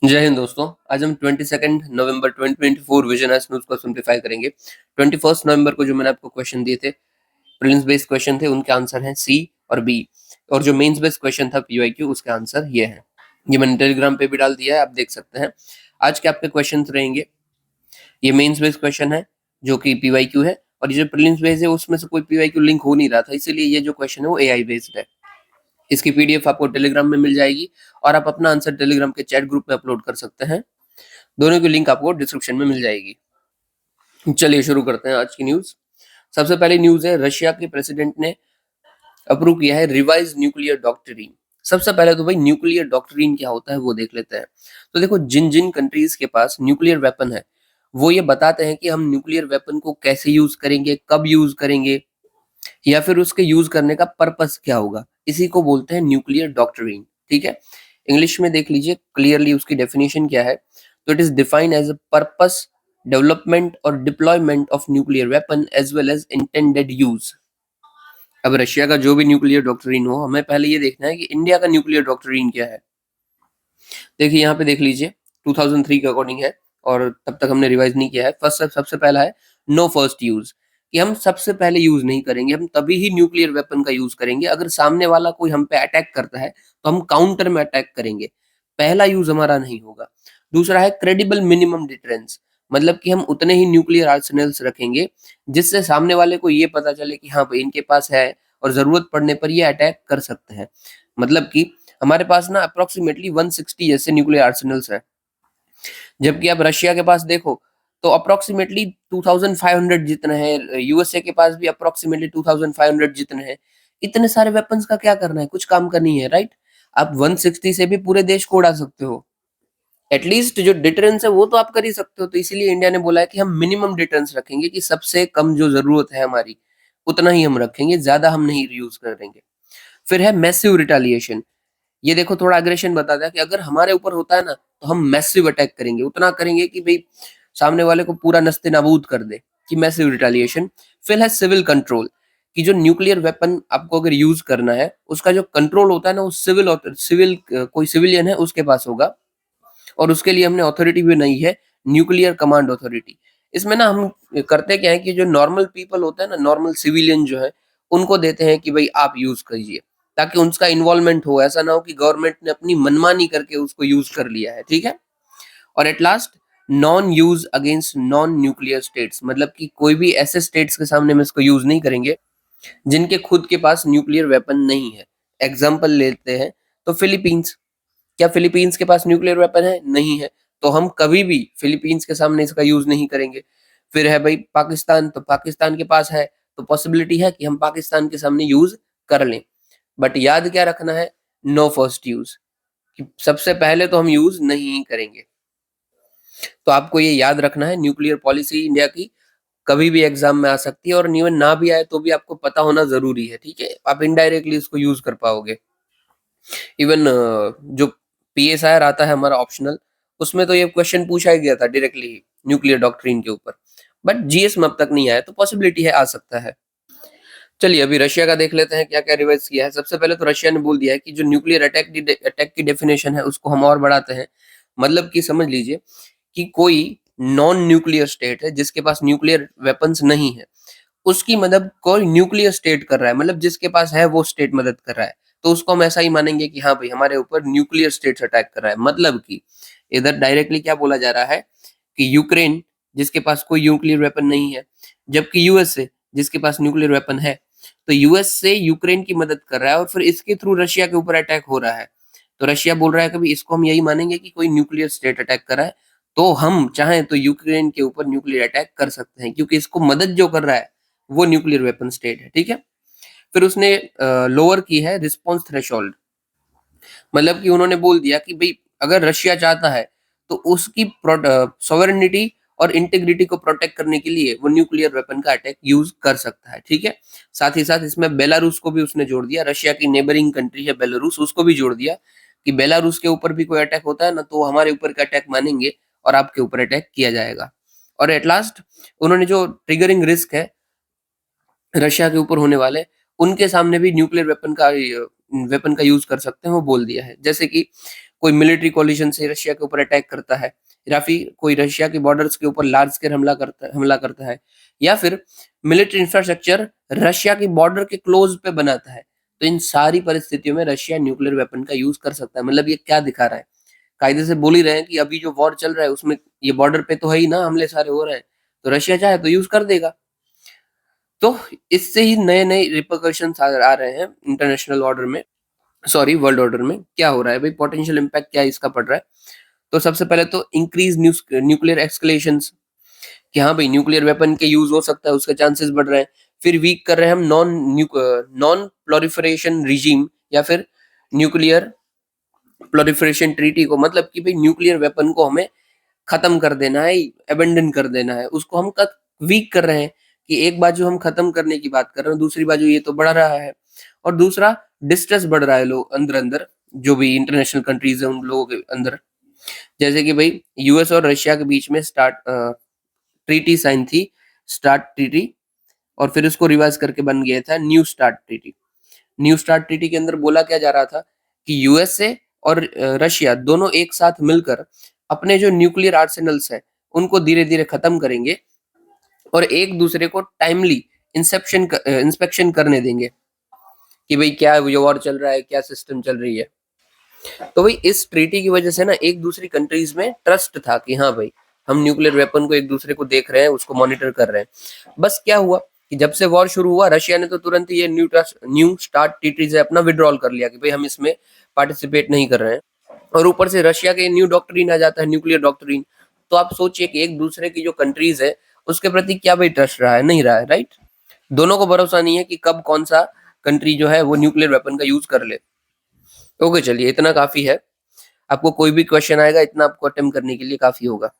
जय हिंद दोस्तों। आज हम 22 नवंबर 2024 विजन एस न्यूज को सिंप्लीफाई करेंगे। 21 नवंबर को जो मैंने आपको क्वेश्चन दिए थे, प्रीलिम्स बेस्ड क्वेश्चन थे, उनके आंसर हैं सी और बी। और जो मेंस बेस्ड क्वेश्चन था पीवाईक्यू, उसका आंसर ये है। ये मैंने टेलीग्राम पे भी डाल दिया है, आप देख सकते हैं। आज के आपके क्वेश्चन रहेंगे, ये मेंस बेस्ड क्वेश्चन है जो कि पीवाईक्यू है, और ये जो प्रीलिम्स बेस्ड है उसमें से कोई पीवाईक्यू लिंक हो नहीं रहा था, इसीलिए ये जो क्वेश्चन है वो एआई बेस्ड है। इसकी पीडीएफ आपको टेलीग्राम में मिल जाएगी और आप अपना आंसर टेलीग्राम के चैट ग्रुप में अपलोड कर सकते हैं। दोनों की लिंक आपको डिस्क्रिप्शन में मिल जाएगी। चलिए शुरू करते हैं आज की न्यूज। सबसे पहली न्यूज है, रशिया के प्रेसिडेंट ने अप्रूव किया है रिवाइज न्यूक्लियर डॉक्ट्रिन। सबसे पहले तो भाई न्यूक्लियर डॉक्ट्रिन क्या होता है वो देख लेते हैं। तो देखो, जिन जिन कंट्रीज के पास न्यूक्लियर वेपन है वो ये बताते हैं कि हम न्यूक्लियर वेपन को कैसे यूज करेंगे, कब यूज करेंगे, या फिर उसके यूज करने का पर्पस क्या होगा। इसी को बोलते हैं न्यूक्लियर डॉक्ट्रिन। ठीक है, इंग्लिश में देख लीजिए क्लियरली उसकी डेफिनेशन क्या है। तो it is defined as a purpose, development और deployment of nuclear weapon as well as intended use. अब रशिया का जो भी न्यूक्लियर डॉक्ट्रिन हो, हमें पहले ये देखना है कि इंडिया का न्यूक्लियर डॉक्ट्रिन क्या है। देखिए यहाँ पे देख लीजिए, 2003 के अकॉर्डिंग है, और तब तक हमने रिवाइज नहीं किया है। सबसे पहला है नो फर्स्ट यूज, कि हम सबसे पहले यूज नहीं करेंगे, हम तभी ही न्यूक्लियर वेपन का यूज करेंगे अगर सामने वाला कोई हम पे अटैक करता है तो हम काउंटर में अटैक करेंगे, पहला यूज हमारा नहीं होगा। दूसरा है क्रेडिबल मिनिमम डिटरेंस, मतलब कि हम उतने ही न्यूक्लियर आर्सेनल्स रखेंगे जिससे सामने वाले को ये पता चले कि हाँ भाई इनके पास है और जरूरत पड़ने पर ये अटैक कर सकते हैं। मतलब कि हमारे पास ना अप्रोक्सीमेटली 160 जैसे न्यूक्लियर आर्सेनल्स है, जबकि आप रशिया के पास देखो तो अप्रोक्सीमेटली 2500 जितने हैं, यूएसए के पास भी अप्रोक्सीमेटली 2500 जितने हैं। इतने सारे वेपन्स का क्या करना है, कुछ काम का नहीं है, राइट। आप 160 से भी पूरे देश को उड़ा सकते हो। एटलीस्ट जो डिटरेंस है वो तो आप कर ही सकते हो। तो इसीलिए इंडिया ने बोला है कि हम मिनिमम डिटरेंस रखेंगे, कि सबसे कम जो जरूरत है हमारी उतना ही हम रखेंगे, ज्यादा हम नहीं यूज करेंगे। फिर है मैसिव रिटेलिएशन। ये देखो थोड़ा अग्रेशन बताता है कि अगर हमारे ऊपर होता है ना तो हम मैसिव अटैक करेंगे, उतना करेंगे कि भाई सामने वाले को पूरा नस्ते नाबूद कर दे, कि मैसिव रिटेलिएशन। फिर है सिविल कंट्रोल, कि जो न्यूक्लियर वेपन आपको अगर यूज करना है उसका जो कंट्रोल होता है ना वो सिविल कोई सिविलियन है उसके पास होगा, और उसके लिए हमने अथॉरिटी भी नहीं है, न्यूक्लियर कमांड अथॉरिटी। इसमें ना हम करते क्या है कि जो नॉर्मल पीपल होता है ना, नॉर्मल सिविलियन जो है, उनको देते हैं कि भाई आप यूज कीजिए, ताकि उनका इन्वॉल्वमेंट हो। ऐसा ना हो कि गवर्नमेंट ने अपनी मनमानी करके उसको यूज कर लिया है। ठीक है। और at last, non use against non nuclear states, मतलब कि कोई भी ऐसे स्टेट्स के सामने हम इसको यूज नहीं करेंगे जिनके खुद के पास न्यूक्लियर वेपन नहीं है। एग्जाम्पल लेते हैं तो फिलीपींस, क्या फिलीपींस के पास न्यूक्लियर वेपन है? नहीं है, तो हम कभी भी फिलीपींस के सामने इसका यूज नहीं करेंगे। फिर है भाई पाकिस्तान, तो पाकिस्तान के पास है तो पॉसिबिलिटी है कि हम पाकिस्तान के सामने यूज कर लें। बट याद क्या रखना है, नो फर्स्ट यूज, कि सबसे पहले तो हम यूज नहीं करेंगे। तो आपको ये याद रखना है, न्यूक्लियर पॉलिसी इंडिया की कभी भी एग्जाम में आ सकती है, और इवन ना भी आए तो भी आपको पता होना जरूरी है। ठीक है, आप इनडायरेक्टली इसको यूज कर पाओगे। इवन जो पीएसआईआर आता है हमारा ऑप्शनल, उसमें तो ये क्वेश्चन पूछा ही गया था डायरेक्टली न्यूक्लियर डॉक्ट्रिन के ऊपर, बट जीएस में अब तक नहीं आया, तो पॉसिबिलिटी है आ सकता है। चलिए अभी रशिया का देख लेते हैं क्या क्या रिवाइज किया है। सबसे पहले तो रशिया ने बोल दिया है कि जो न्यूक्लियर अटैक की डेफिनेशन है उसको हम और बढ़ाते हैं। मतलब कि समझ लीजिए कि कोई नॉन न्यूक्लियर स्टेट है जिसके पास न्यूक्लियर वेपन्स नहीं है, उसकी मदद कोई न्यूक्लियर स्टेट कर रहा है, मतलब जिसके पास है वो स्टेट मदद कर रहा है, तो उसको हम ऐसा ही मानेंगे कि हाँ भाई हमारे ऊपर न्यूक्लियर स्टेट अटैक कर रहा है। मतलब कि इधर डायरेक्टली क्या बोला जा रहा है कि यूक्रेन जिसके पास कोई न्यूक्लियर वेपन नहीं है, जबकि यूएसए जिसके पास न्यूक्लियर वेपन है, तो यूएस से यूक्रेन की मदद कर रहा है और फिर इसके थ्रू रशिया के ऊपर अटैक हो रहा है। तो रशिया बोल रहा है कि इसको हम यही मानेंगे कि कोई न्यूक्लियर स्टेट अटैक कर रहा है, तो हम चाहें तो यूक्रेन के ऊपर न्यूक्लियर अटैक कर सकते हैं, क्योंकि इसको मदद जो कर रहा है वो न्यूक्लियर वेपन स्टेट है। ठीक है। फिर उसने लोअर की है रिस्पॉन्स थ्रेशोल्ड, मतलब कि उन्होंने बोल दिया कि भाई अगर रशिया चाहता है तो उसकी सॉवरेनिटी और इंटीग्रिटी को प्रोटेक्ट करने के लिए वो न्यूक्लियर वेपन का अटैक यूज कर सकता है। ठीक है। साथ ही साथ इसमें बेलारूस को भी उसने जोड़ दिया, रशिया की नेबरिंग कंट्री है बेलारूस, उसको भी जोड़ दिया कि बेलारूस के ऊपर भी कोई अटैक होता है ना तो हमारे ऊपर का अटैक मानेंगे और आपके ऊपर अटैक किया जाएगा। और एट लास्ट उन्होंने जो ट्रिगरिंग रिस्क है रशिया के ऊपर होने वाले, उनके सामने भी न्यूक्लियर वेपन का यूज कर सकते हैं वो बोल दिया है। जैसे कि कोई मिलिट्री कोलिशन से रशिया के ऊपर अटैक करता है, या फिर कोई रशिया के बॉर्डर्स के ऊपर लार्ज स्केल हमला करता है, या फिर मिलिट्री इंफ्रास्ट्रक्चर रशिया की बॉर्डर के क्लोज पे बनाता है, तो इन सारी परिस्थितियों में रशिया न्यूक्लियर वेपन का यूज कर सकता है। मतलब ये क्या दिखा रहा है, कायदे से बोल ही रहे हैं कि अभी जो वॉर चल रहा है उसमें ये बॉर्डर पे तो है ही ना, हमले सारे हो रहे हैं, तो रशिया चाहे तो यूज कर देगा। तो इससे ही नए नए रिपरकशंस आ रहे हैं इंटरनेशनल ऑर्डर में, सॉरी वर्ल्ड ऑर्डर में। क्या हो रहा है भाई, पोटेंशियल इम्पैक्ट क्या इसका पड़ रहा है? तो सबसे पहले तो इंक्रीज न्यूक्लियर एक्सकलेशंस, कि हाँ भाई न्यूक्लियर वेपन के यूज हो सकता है, उसके चांसेस बढ़ रहे हैं। फिर वीक कर रहे हैं हम नॉन प्लोरिफरेशन रिजीम, या फिर न्यूक्लियर प्लोरिफरेशन ट्रीटी को, मतलब कि भाई न्यूक्लियर वेपन को हमें खत्म कर देना है, अबेंडन कर देना है, उसको हम वीक कर रहे हैं, कि एक बाजू हम खत्म करने की बात कर रहे हैं, दूसरी बाजू ये तो बढ़ रहा है। और दूसरा, डिस्ट्रेस बढ़ रहा है लोग अंदर अंदर, जो भी इंटरनेशनल कंट्रीज है उन लोगों के अंदर। जैसे कि भाई यूएस और रशिया के बीच में ट्रीटी साइन थी, स्टार्ट ट्रीटी, और फिर उसको रिवाइज करके बन गया था new start treaty. New start treaty के अंदर बोला क्या जा रहा था कि यूएसए और रशिया दोनों एक साथ मिलकर अपने जो न्यूक्लियर आर्सेनल्स है उनको धीरे धीरे खत्म करेंगे, और एक दूसरे को टाइमली इंस्पेक्शन करने देंगे, कि भाई क्या वॉर चल रहा है, क्या सिस्टम चल रही है। तो भाई इस ट्रीटी की वजह से ना एक दूसरी कंट्रीज में ट्रस्ट था, कि हाँ भाई हम न्यूक्लियर वेपन को एक दूसरे को देख रहे हैं, उसको मॉनिटर कर रहे हैं। बस क्या हुआ कि जब से वॉर शुरू हुआ, रशिया ने तो तुरंत ये न्यू स्टार्ट ट्रीटी से अपना विड्रॉल कर लिया, कि भाई हम इसमें पार्टिसिपेट नहीं कर रहे हैं। और ऊपर से रशिया के न्यू डॉक्ट्रिन आ जाता है, न्यूक्लियर डॉक्ट्रिन। तो आप सोचिए कि एक दूसरे की जो कंट्रीज है उसके प्रति क्या भाई ट्रस्ट रहा है, नहीं रहा है, राइट। दोनों को भरोसा नहीं है कि कब कौन सा कंट्री जो है वो न्यूक्लियर वेपन का यूज कर ले। ओके चलिए, इतना काफी है। आपको कोई भी क्वेश्चन आएगा, इतना आपको अटेम्प्ट करने के लिए काफी होगा।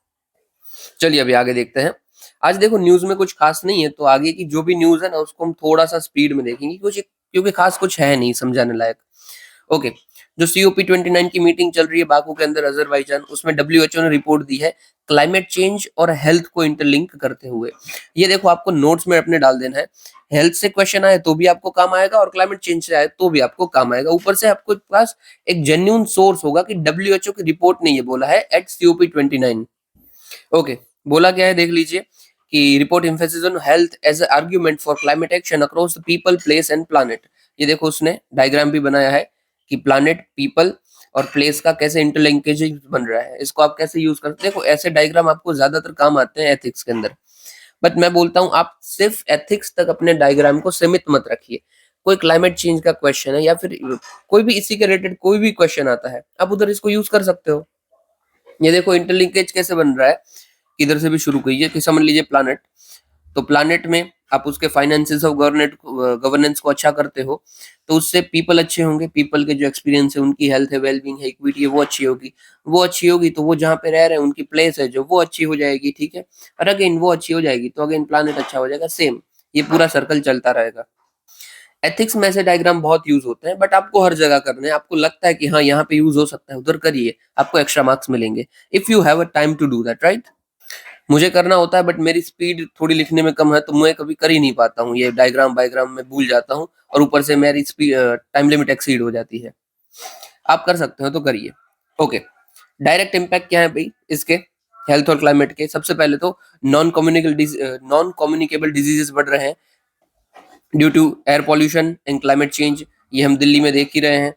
चलिए अभी आगे देखते हैं। आज देखो न्यूज में कुछ खास नहीं है, तो आगे की जो भी न्यूज है ना उसको हम थोड़ा सा स्पीड में देखेंगे, कुछ क्योंकि खास कुछ है नहीं समझाने लायक। ओके, जो COP29 की मीटिंग चल रही है बाकू के अंदर अजरबैजान, उसमें WHO ने रिपोर्ट दी है क्लाइमेट चेंज और हेल्थ को इंटरलिंक करते हुए। ये देखो आपको नोट्स में अपने डाल देना है, हेल्थ से क्वेश्चन आए तो भी आपको काम आएगा, और क्लाइमेट चेंज से आए तो भी आपको काम आएगा। ऊपर से आपको पास एक जेन्युइन सोर्स होगा कि WHO की रिपोर्ट ने ये बोला है एट COP29। ओके, बोला क्या है देख लीजिए, कि report emphasis on health as a argument for climate action across the people place and planet. ये देखो उसने डायग्राम भी बनाया है कि प्लानेट, पीपल और प्लेस का कैसे इंटरलिंकेज बन रहा है, इसको आप कैसे यूज करते हैं। देखो ऐसे डायग्राम आपको ज्यादातर काम आते हैं एथिक्स के अंदर, बट मैं बोलता हूँ आप सिर्फ एथिक्स तक अपने डायग्राम को सीमित मत रखिए। कोई क्लाइमेट चेंज का क्वेश्चन है या फिर कोई भी इसी के रिलेटेड कोई भी क्वेश्चन आता है, आप उधर इसको यूज कर सकते हो। ये देखो इंटरलिंकेज कैसे बन रहा है, इधर से भी शुरू कीजिए कि समझ लीजिए प्लानेट, तो प्लानेट में आप उसके फाइनेंसेस ऑफ गवर्नेंस को अच्छा करते हो, तो उससे पीपल अच्छे होंगे, पीपल के जो एक्सपीरियंस है, उनकी हेल्थ है, वेलबींग है, इक्विटी है, वो अच्छी होगी। वो अच्छी होगी तो वो जहाँ पे रह रहे हैं उनकी प्लेस है जो वो अच्छी हो जाएगी, ठीक है। और अगेन वो अच्छी हो जाएगी तो अगेन प्लानेट अच्छा हो जाएगा, सेम ये पूरा सर्कल चलता रहेगा। एथिक्स में ऐसे डायग्राम बहुत यूज होते हैं, बट आपको हर जगह करने हैं। आपको लगता है कि हाँ यहाँ पे यूज हो सकता है, उधर करिए, आपको एक्स्ट्रा मार्क्स मिलेंगे if you have a time to do that, right. मुझे करना होता है बट मेरी स्पीड थोड़ी लिखने में कम है, तो मैं कभी कर ही नहीं पाता हूँ, ये डायग्राम बायग्राम में भूल जाता हूँ, और ऊपर से मेरी स्पीड टाइम लिमिट एक्सीड हो जाती है। आप कर सकते हो तो करिए। ओके, डायरेक्ट इम्पैक्ट क्या है भाई इसके, हेल्थ और क्लाइमेट के। सबसे पहले तो नॉन कम्युनिकेबल डिजीजेस बढ़ रहे हैं due to air pollution and climate change, ये हम दिल्ली में देख ही रहे हैं।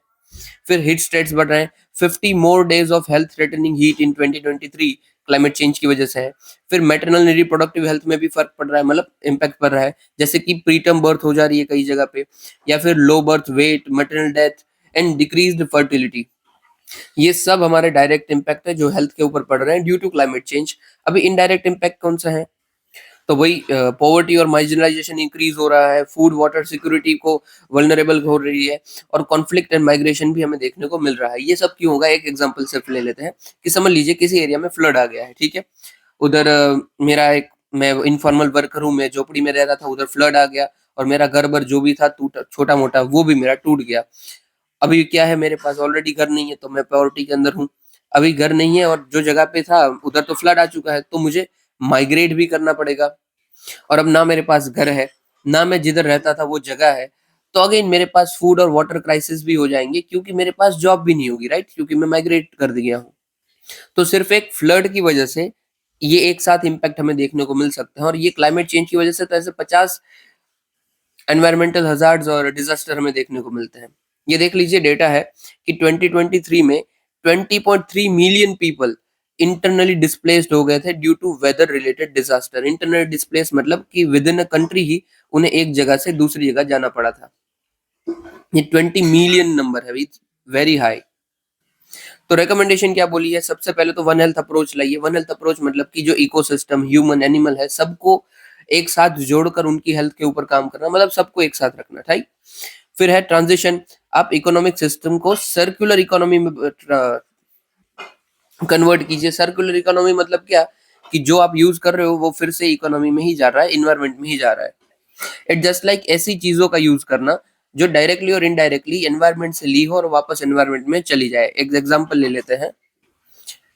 फिर हीट स्ट्रेस बढ़ रहे हैं, 50 more days of health threatening heat in 2023 climate change की वजह से है। फिर मैटरनल रिप्रोडक्टिव हेल्थ में भी फर्क पड़ रहा है, मतलब इम्पैक्ट पड़ रहा है, जैसे कि प्रीटर्म बर्थ हो जा रही है कई जगह पे, या फिर low birth weight, maternal death and decreased fertility. ये सब हमारे डायरेक्ट इम्पैक्ट है जो हेल्थ के ऊपर पड़ रहे हैं ड्यू टू क्लाइमेट चेंज। अभी इनडायरेक्ट इम्पैक्ट कौन सा है, तो वही पॉवर्टी और मार्जिनलाइजेशन इंक्रीज हो रहा है, फूड वाटर सिक्योरिटी को वल्नरेबल हो रही है, और कॉन्फ्लिक्ट एंड माइग्रेशन भी हमें देखने को मिल रहा है। ये सब क्यों होगा, एक एग्जांपल सिर्फ ले लेते हैं कि समझ लीजिए किसी एरिया में फ्लड आ गया है, ठीक है। उधर मेरा एक, मैं इनफॉर्मल वर्कर हूँ, मैं झोपड़ी में रह रहा था, उधर फ्लड आ गया और मेरा घर भर जो भी था टूटा, छोटा मोटा वो भी मेरा टूट गया। अभी क्या है, मेरे पास ऑलरेडी घर नहीं है, तो मैं पॉवर्टी के अंदर हूँ। अभी घर नहीं है और जो जगह पे था उधर तो फ्लड आ चुका है, तो मुझे माइग्रेट भी करना पड़ेगा। और अब ना मेरे पास घर है, ना मैं जिधर रहता था वो जगह है, तो अगेन मेरे पास फूड और वाटर क्राइसिस भी हो जाएंगे, क्योंकि मेरे पास जॉब भी नहीं होगी, राइट, क्योंकि मैं माइग्रेट कर दिया हूँ। तो सिर्फ एक फ्लड की वजह से ये एक साथ इम्पैक्ट हमें देखने को मिल सकते हैं, और ये क्लाइमेट चेंज की वजह से तो ऐसे 50 एनवायरमेंटल हजार्ड्स और डिजास्टर हमें देखने को मिलते हैं। ये देख लीजिए, डेटा है कि 2023 में 20.3 मिलियन पीपल इंटरनली डिस्प्लेस्ड हो गए थे due to weather related disaster. Internally displace मतलब कि विद इन अ कंट्री ही उन्हें एक जगह से दूसरी जगह जाना पड़ा था। ये 20 मिलियन नंबर है, वेरी हाई। तो रिकमेंडेशन क्या बोली है? सबसे पहले तो वन हेल्थ अप्रोच लाइए। वन हेल्थ अप्रोच मतलब कि जो इकोसिस्टम, ह्यूमन, एनिमल है, सबको एक साथ जोड़कर उनकी हेल्थ के ऊपर काम करना, मतलब सबको एक साथ रखना, ठीक। फिर है ट्रांजिशन। आप इकोनॉमिक सिस्टम को सर्कुलर इकोनॉमी में कन्वर्ट कीजिए। सर्कुलर इकोनॉमी मतलब क्या, कि जो आप यूज कर रहे हो वो फिर से इकोनॉमी में ही जा रहा है, इन्वायरमेंट में ही जा रहा है। इट जस्ट लाइक ऐसी चीजों का यूज करना जो डायरेक्टली और इनडायरेक्टली एनवायरमेंट से ली हो और वापस एनवायरमेंट में चली जाए। एक एग्जांपल ले लेते हैं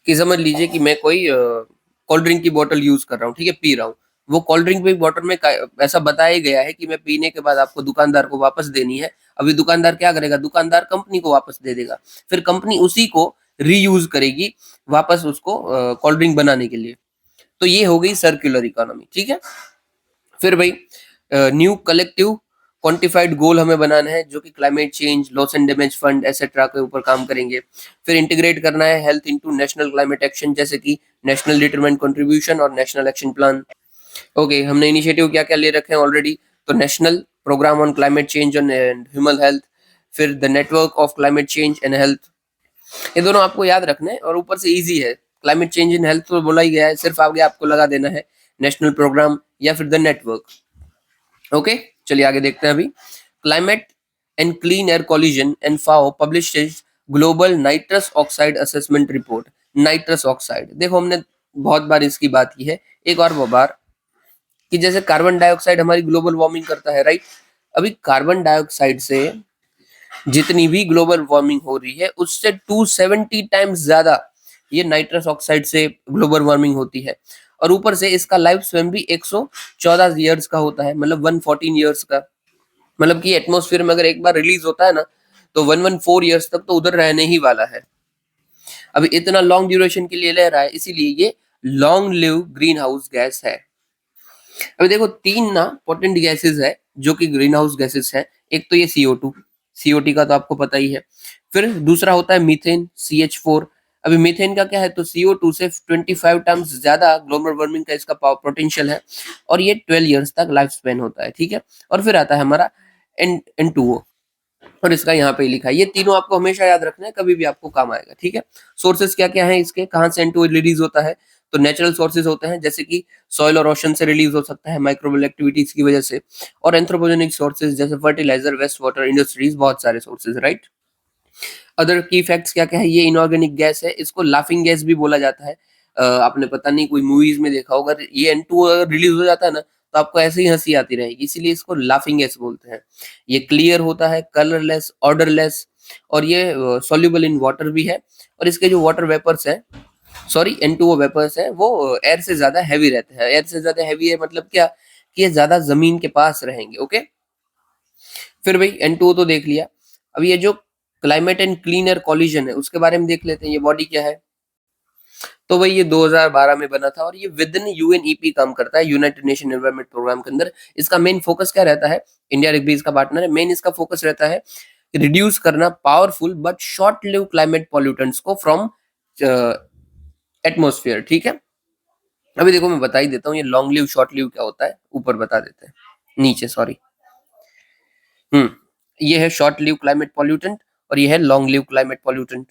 कि समझ लीजिए कि मैं कोई कोल्ड ड्रिंक की बोतल यूज कर रहा हूँ, ठीक है, पी रहा हूँ। वो कोल्ड ड्रिंक भी बॉटल में ऐसा बताया गया है कि मैं पीने के बाद आपको दुकानदार को वापस देनी है। अभी दुकानदार क्या करेगा? दुकानदार कंपनी को वापस दे देगा, फिर कंपनी उसी को रीयूज करेगी वापस उसको कोल्ड ड्रिंक बनाने के लिए। तो ये हो गई सर्कुलर इकोनॉमी, ठीक है। फिर भाई न्यू कलेक्टिव क्वांटिफाइड गोल हमें बनाना है, जो कि climate change, loss and damage fund, etcetera के ऊपर काम करेंगे। फिर इंटीग्रेट करना है health into national climate action, जैसे कि नेशनल डिटरमाइंड कंट्रीब्यूशन और नेशनल एक्शन प्लान। ओके, हमने इनिशिएटिव क्या क्या ले रखे हैं ऑलरेडी? तो national programme on climate change and human health, फिर the network of climate change and health. ये दोनों आपको याद रखने हैं, और ऊपर से इजी है। क्लाइमेट चेंज इन हेल्थ तो बोला ही गया है, सिर्फ आगे आपको लगा देना है नेशनल प्रोग्राम या फिर द नेटवर्क। ओके, चलिए आगे देखते हैं। अभी climate and clean air coalition and FAO publishes global nitrous oxide assessment report. Nitrous oxide, देखो हमने बहुत बार इसकी बात की है, एक और वो बार, कि जैसे कार्बन डाइऑक्साइड हमारी ग्लोबल वार्मिंग करता है, राइट। अभी कार्बन डाइऑक्साइड से जितनी भी ग्लोबल वार्मिंग हो रही है उससे 270 टाइम्स ज्यादा ये नाइट्रस ऑक्साइड से ग्लोबल वार्मिंग होती है। और ऊपर से इसका लाइफ स्पैन भी 114 ईयर्स का होता है, मतलब 114 ईयर्स का। मतलब कि एटमॉस्फेयर में अगर एक बार रिलीज होता है ना, तो 114 ईयर्स तक तो उधर रहने ही वाला है। अभी इतना लॉन्ग ड्यूरेशन के लिए ले रहा है, इसीलिए ये long live green house gas है। अभी देखो, तीन ना पोटेंट गैसेस है जो कि ग्रीन हाउस गैसेस है। एक तो ये CO2, सीओटी का तो आपको पता ही है। फिर दूसरा होता है मीथेन, CH4। अभी मीथेन का क्या है, तो CO2 से 25 टाइम्स ज्यादा ग्लोबल वार्मिंग का इसका पोटेंशियल है, और ये 12 ईयर्स तक लाइफ स्पेन होता है, ठीक है। और फिर आता है हमारा N2O, और इसका यहाँ पे लिखा है। ये तीनों आपको हमेशा याद रखना है, कभी भी आपको काम आएगा, ठीक है। सोर्सेस क्या क्या है इसके, कहाँ से N2O रिलीज होता है? तो नेचुरल सोर्सेज होते हैं, जैसे कि सॉइल और ओशन से रिलीज हो सकता है माइक्रोबियल एक्टिविटीज की वजह से। और एंथ्रोपोजेनिक सोर्सेज जैसे फर्टिलाइजर, वेस्ट वाटर, इंडस्ट्रीज, बहुत सारे सोर्सेज, राइट। अदर की फैक्ट्स क्या क्या है, ये इनऑर्गेनिक गैस है, इसको लाफिंग गैस भी बोला जाता है। आपने पता नहीं कोई मूवीज में देखा होगा, ये N2 अगर रिलीज हो जाता है ना, तो आपको ऐसे ही हंसी आती रहेगी, इसीलिए इसको लाफिंग गैस बोलते हैं। ये क्लियर होता है, कलरलेस, ऑर्डरलेस, और ये सॉल्युबल इन वाटर भी है। और इसके जो वाटर वेपर्स है, सॉरी N2O वेपर्स है, वो एयर से ज्यादा हैवी रहते हैं। एयर से ज्यादा हैवी है मतलब क्या, कि ये ज्यादा जमीन के पास रहेंगे, ओके। फिर भाई N2O तो देख लिया। अब ये जो climate and clean air collision है उसके बारे में देख लेते हैं, ये बॉडी क्या है। तो भाई ये 2012 में बना था, और ये विद इन UNEP काम करता है, यूनाइटेड नेशन एनवायरनमेंट प्रोग्राम के अंदर। इसका मेन फोकस क्या रहता है? इंडिया एक भी इसका पार्टनर है। मेन इसका फोकस रहता है रिड्यूस करना powerful but short live climate pollutants को फ्रॉम एटमोस्फियर, ठीक है। अभी देखो मैं बता ही देता हूँ, ये लॉन्ग लिव शॉर्ट लिव क्या होता है, ऊपर बता देते हैं, नीचे, सॉरी। ये है शॉर्ट लिव क्लाइमेट पॉल्यूटेंट, और ये है लॉन्ग लिव क्लाइमेट पॉल्यूटेंट।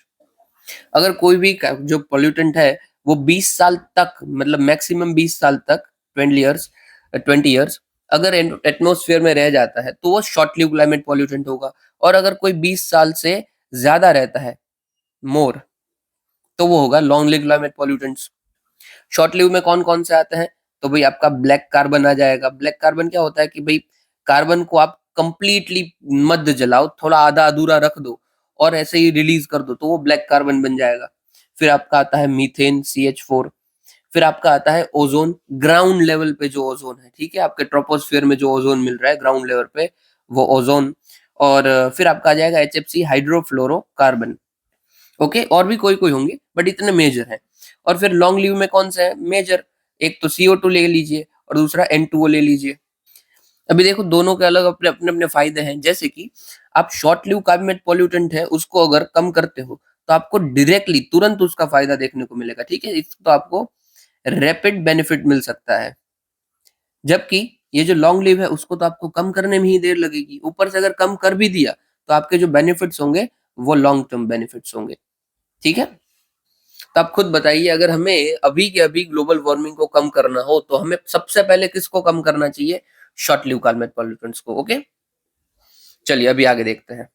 अगर कोई भी जो पॉल्यूटेंट है वो 20 साल तक, मतलब मैक्सिमम 20 साल तक, 20 ईयर्स अगर एटमोस्फेयर में रह जाता है तो वो शॉर्ट लिव क्लाइमेट पॉल्यूटेंट होगा। और अगर कोई 20 साल से ज्यादा रहता है, मोर, तो वो होगा long live climate pollutants. Short live में कौन कौन से आते हैं? तो भाई आपका ब्लैक कार्बन आ जाएगा। ब्लैक कार्बन क्या होता है, कि भाई कार्बन को आप कंप्लीटली मत जलाओ, थोड़ा आधा अधूरा रख दो और ऐसे ही रिलीज कर दो, तो वो ब्लैक कार्बन बन जाएगा। फिर आपका आता है मीथेन, CH4। फिर आपका आता है ओजोन, ग्राउंड लेवल पे जो ओजोन है, ठीक है, आपके ट्रोपोस्फियर में जो ओजोन मिल रहा है ग्राउंड लेवल पे, वो ओजोन। और फिर आपका आ जाएगा HFC हाइड्रोफ्लोरोकार्बन। ओके, और भी कोई कोई होंगे बट इतने मेजर हैं। और फिर लॉन्ग लीव में कौन सा है मेजर, एक तो CO2 ले लीजिए और दूसरा N2O ले लीजिए। अभी देखो दोनों के अलग अपने अपने अपने फायदे हैं। जैसे कि आप शॉर्ट लिव कार्बोनेट पॉल्यूटेंट है उसको अगर कम करते हो तो आपको डायरेक्टली तुरंत उसका फायदा देखने को मिलेगा, ठीक है, इसको तो आपको रैपिड बेनिफिट मिल सकता है। जबकि ये जो लॉन्ग लिव है उसको तो आपको कम करने में ही देर लगेगी, ऊपर से अगर कम कर भी दिया तो आपके जो बेनिफिट्स होंगे वो लॉन्ग टर्म बेनिफिट्स होंगे, ठीक है। तो आप खुद बताइए, अगर हमें अभी के अभी ग्लोबल वार्मिंग को कम करना हो तो हमें सबसे पहले किसको कम करना चाहिए, शॉर्ट लिव कार्बोनेट पॉल्यूटेंट्स को। ओके, चलिए अभी आगे देखते हैं।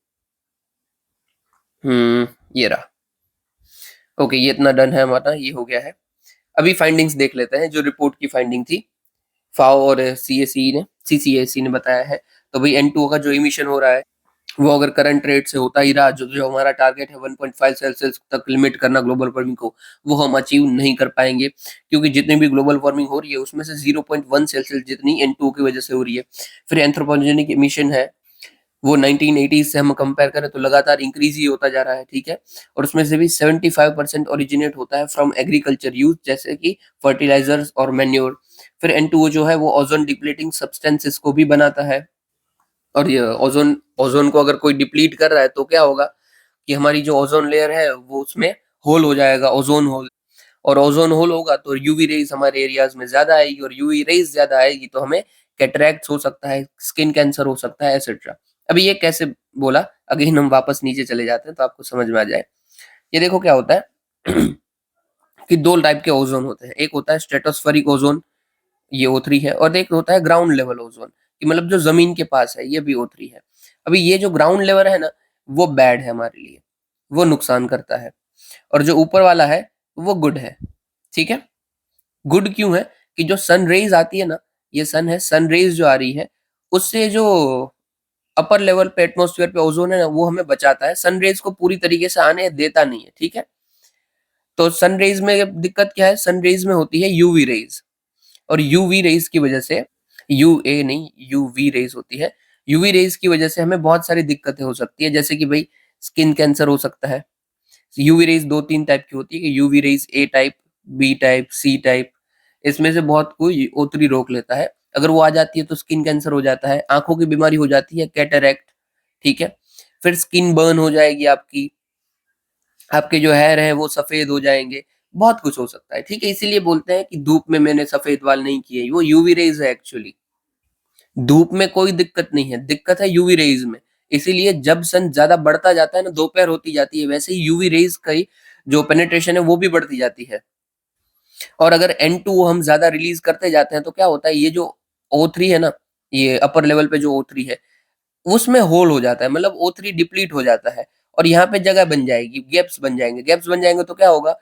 ये रहा। ओके, ये इतना डन है हमारा, ये हो गया है। अभी फाइंडिंग्स देख लेते हैं जो रिपोर्ट की फाइंडिंग थी, फाओ और CCAC ने बताया है। तो भाई N2O का जो इमिशन हो रहा है वो अगर करंट रेट से होता ही रहा, जो जो हमारा टारगेट है 1.5 सेल्सियस तक लिमिट करना ग्लोबल वार्मिंग को, वो हम अचीव नहीं कर पाएंगे, क्योंकि जितनी भी ग्लोबल वार्मिंग हो रही है उसमें से 0.1 सेल्सियस जितनी N2O की वजह से हो रही है। फिर एंथ्रोपोजेनिक इमिशन है, वो 1980 से हम कंपेयर करें तो लगातार इंक्रीज ही होता जा रहा है, ठीक है। और उसमें से भी 75% ओरिजिनेट होता है फ्रॉम एग्रीकल्चर यूज, जैसे कि फर्टिलाइजर्स और मैन्योर। फिर N2O जो है वो ओजोन डिप्लीटिंग सब्सटेंसेस को भी बनाता है। और ये ओजोन ओजोन को अगर कोई डिप्लीट कर रहा है तो क्या होगा कि हमारी जो ओजोन लेयर है वो उसमें होल हो जाएगा, ओजोन होल। और ओजोन होल होगा तो यूवी रेज हमारे एरियाज में ज्यादा आएगी, और यूवी रेज ज्यादा आएगी तो हमें कैटरैक्ट हो सकता है, स्किन कैंसर हो सकता है, एसेट्रा। अभी ये कैसे बोला, अगेन हम वापस नीचे चले जाते हैं तो आपको समझ में आ जाए। ये देखो क्या होता है कि दो टाइप के ओजोन होते हैं, एक होता है स्ट्रेटोस्फेरिक ओजोन, ये O3 है, और एक होता है ग्राउंड लेवल ओजोन, कि मतलब जो जमीन के पास है, ये भी O3 है। अभी ये जो ग्राउंड लेवल है ना, वो बैड है हमारे लिए, वो नुकसान करता है। और जो ऊपर वाला है वो गुड है, ठीक है। गुड क्यों है कि जो सन रेज आती है ना, ये सन है, सन रेज जो आ रही है उससे जो अपर लेवल पे एटमॉस्फेयर पे ओजोन है ना, वो हमें बचाता है, सन रेज को पूरी तरीके से आने देता नहीं है, ठीक है। तो सन रेज में दिक्कत क्या है, सन रेज में होती है यूवी रेज, और यूवी रेज की वजह से, UA नहीं यूवी रेज होती है, यूवी रेज की वजह से हमें बहुत सारी दिक्कतें हो सकती है, जैसे कि भाई स्किन कैंसर हो सकता है। यूवी रेज दो तीन टाइप की होती है, कि UV rays A type, B type, C type. इसमें से बहुत कोई O3 रोक लेता है, अगर वो आ जाती है तो स्किन कैंसर हो जाता है, आंखों की बीमारी हो जाती है, कैटरैक्ट, ठीक है। फिर स्किन बर्न हो जाएगी आपकी, आपके जो हेयर है वो सफेद हो जाएंगे, बहुत कुछ हो सकता है, ठीक है। इसीलिए बोलते हैं कि धूप में मैंने सफेद बाल नहीं किए, वो यूवी रेज है एक्चुअली। धूप में कोई दिक्कत नहीं है, दिक्कत है यूवी रेज में। इसीलिए जब सन ज्यादा बढ़ता जाता है ना, दोपहर होती जाती है, वैसे ही यूवी रेज की जो पेनिट्रेशन है वो भी बढ़ती जाती है। और अगर N2 हम ज्यादा रिलीज करते जाते हैं तो क्या होता है, ये जो O3 है ना, ये अपर लेवल पे जो O3 है उसमें होल हो जाता है, मतलब O3 डिप्लीट हो जाता है, और यहाँ पे जगह बन जाएगी, गैप्स बन जाएंगे, गैप्स बन जाएंगे तो क्या होगा,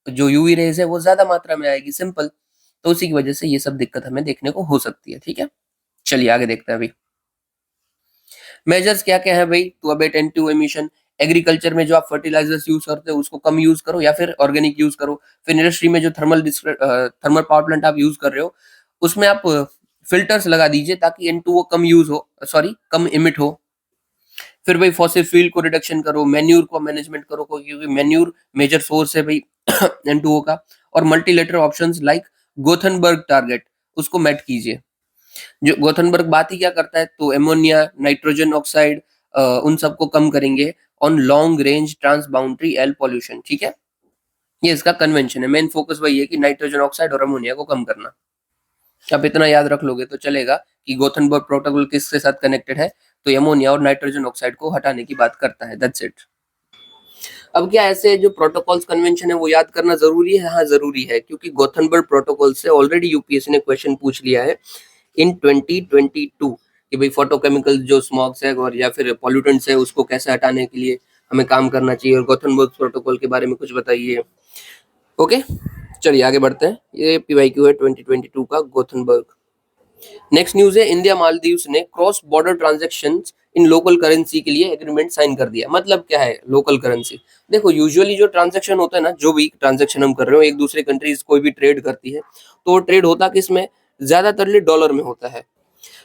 जो यूवी रेज है वो ज्यादा मात्रा में आएगी, सिंपल। तो उसी की वजह से ये सब दिक्कत हमें देखने को हो सकती है, ठीक है। चलिए आगे देखते हैं अभी। मेजर्स क्या क्या है भाई to abate N2 emission. Agriculture में जो आप फर्टिलाइजर्स यूज करते हो उसको कम यूज करो या फिर ऑर्गेनिक यूज करो। फिर इंडस्ट्री में जो थर्मल पावर प्लांट आप यूज कर रहे हो उसमें आप फिल्टर्स लगा दीजिए ताकि N2 कम यूज हो, सॉरी कम इमिट हो। फिर भाई फॉसिल फ्यूल को रिडक्शन करो, मैन्यूर को मैनेजमेंट करो, क्योंकि मैन्यूर मेजर सोर्स है भाई N2O का। और multilateral options like Gothenburg target, उसको मेट कीजिए। जो गोथनबर्ग बात ही क्या करता है, तो एमोनिया, नाइट्रोजन ऑक्साइड, उन सबको कम करेंगे on long range transboundary air pollution, ठीक है। ये इसका कन्वेंशन है, मेन फोकस वही है कि नाइट्रोजन ऑक्साइड और अमोनिया को कम करना। आप इतना याद रख लोगे तो चलेगा कि गोथनबर्ग प्रोटोकॉल किसके साथ कनेक्टेड है, तो अमोनिया और नाइट्रोजन ऑक्साइड को हटाने की बात करता है, दैट्स इट। अब क्या ऐसे जो प्रोटोकॉल्स कन्वेंशन है वो याद करना जरूरी है, हाँ जरूरी है, क्योंकि गोथनबर्ग प्रोटोकॉल से ऑलरेडी यूपीएससी ने क्वेश्चन पूछ लिया है इन 2022 कि भाई फोटोकेमिकल जो स्मॉग्स है और या फिर पॉल्यूटेंट्स है उसको कैसे हटाने के लिए हमें काम करना चाहिए, और गोथनबर्ग प्रोटोकॉल के बारे में कुछ बताइए। ओके, चलिए आगे बढ़ते हैं। ये PYQ है 2022 का, गोथनबर्ग। नेक्स्ट न्यूज है, इंडिया मालदीव्स ने cross border transaction in local currency के लिए एग्रीमेंट साइन कर दिया। मतलब क्या है लोकल करेंसी, देखो यूजुअली जो ट्रांजैक्शन होता है ना, जो भी ट्रांजैक्शन हम कर रहे हो, एक दूसरे कंट्रीज कोई भी ट्रेड करती है तो वो ट्रेड होता किस में, ज्यादातर डॉलर में होता है।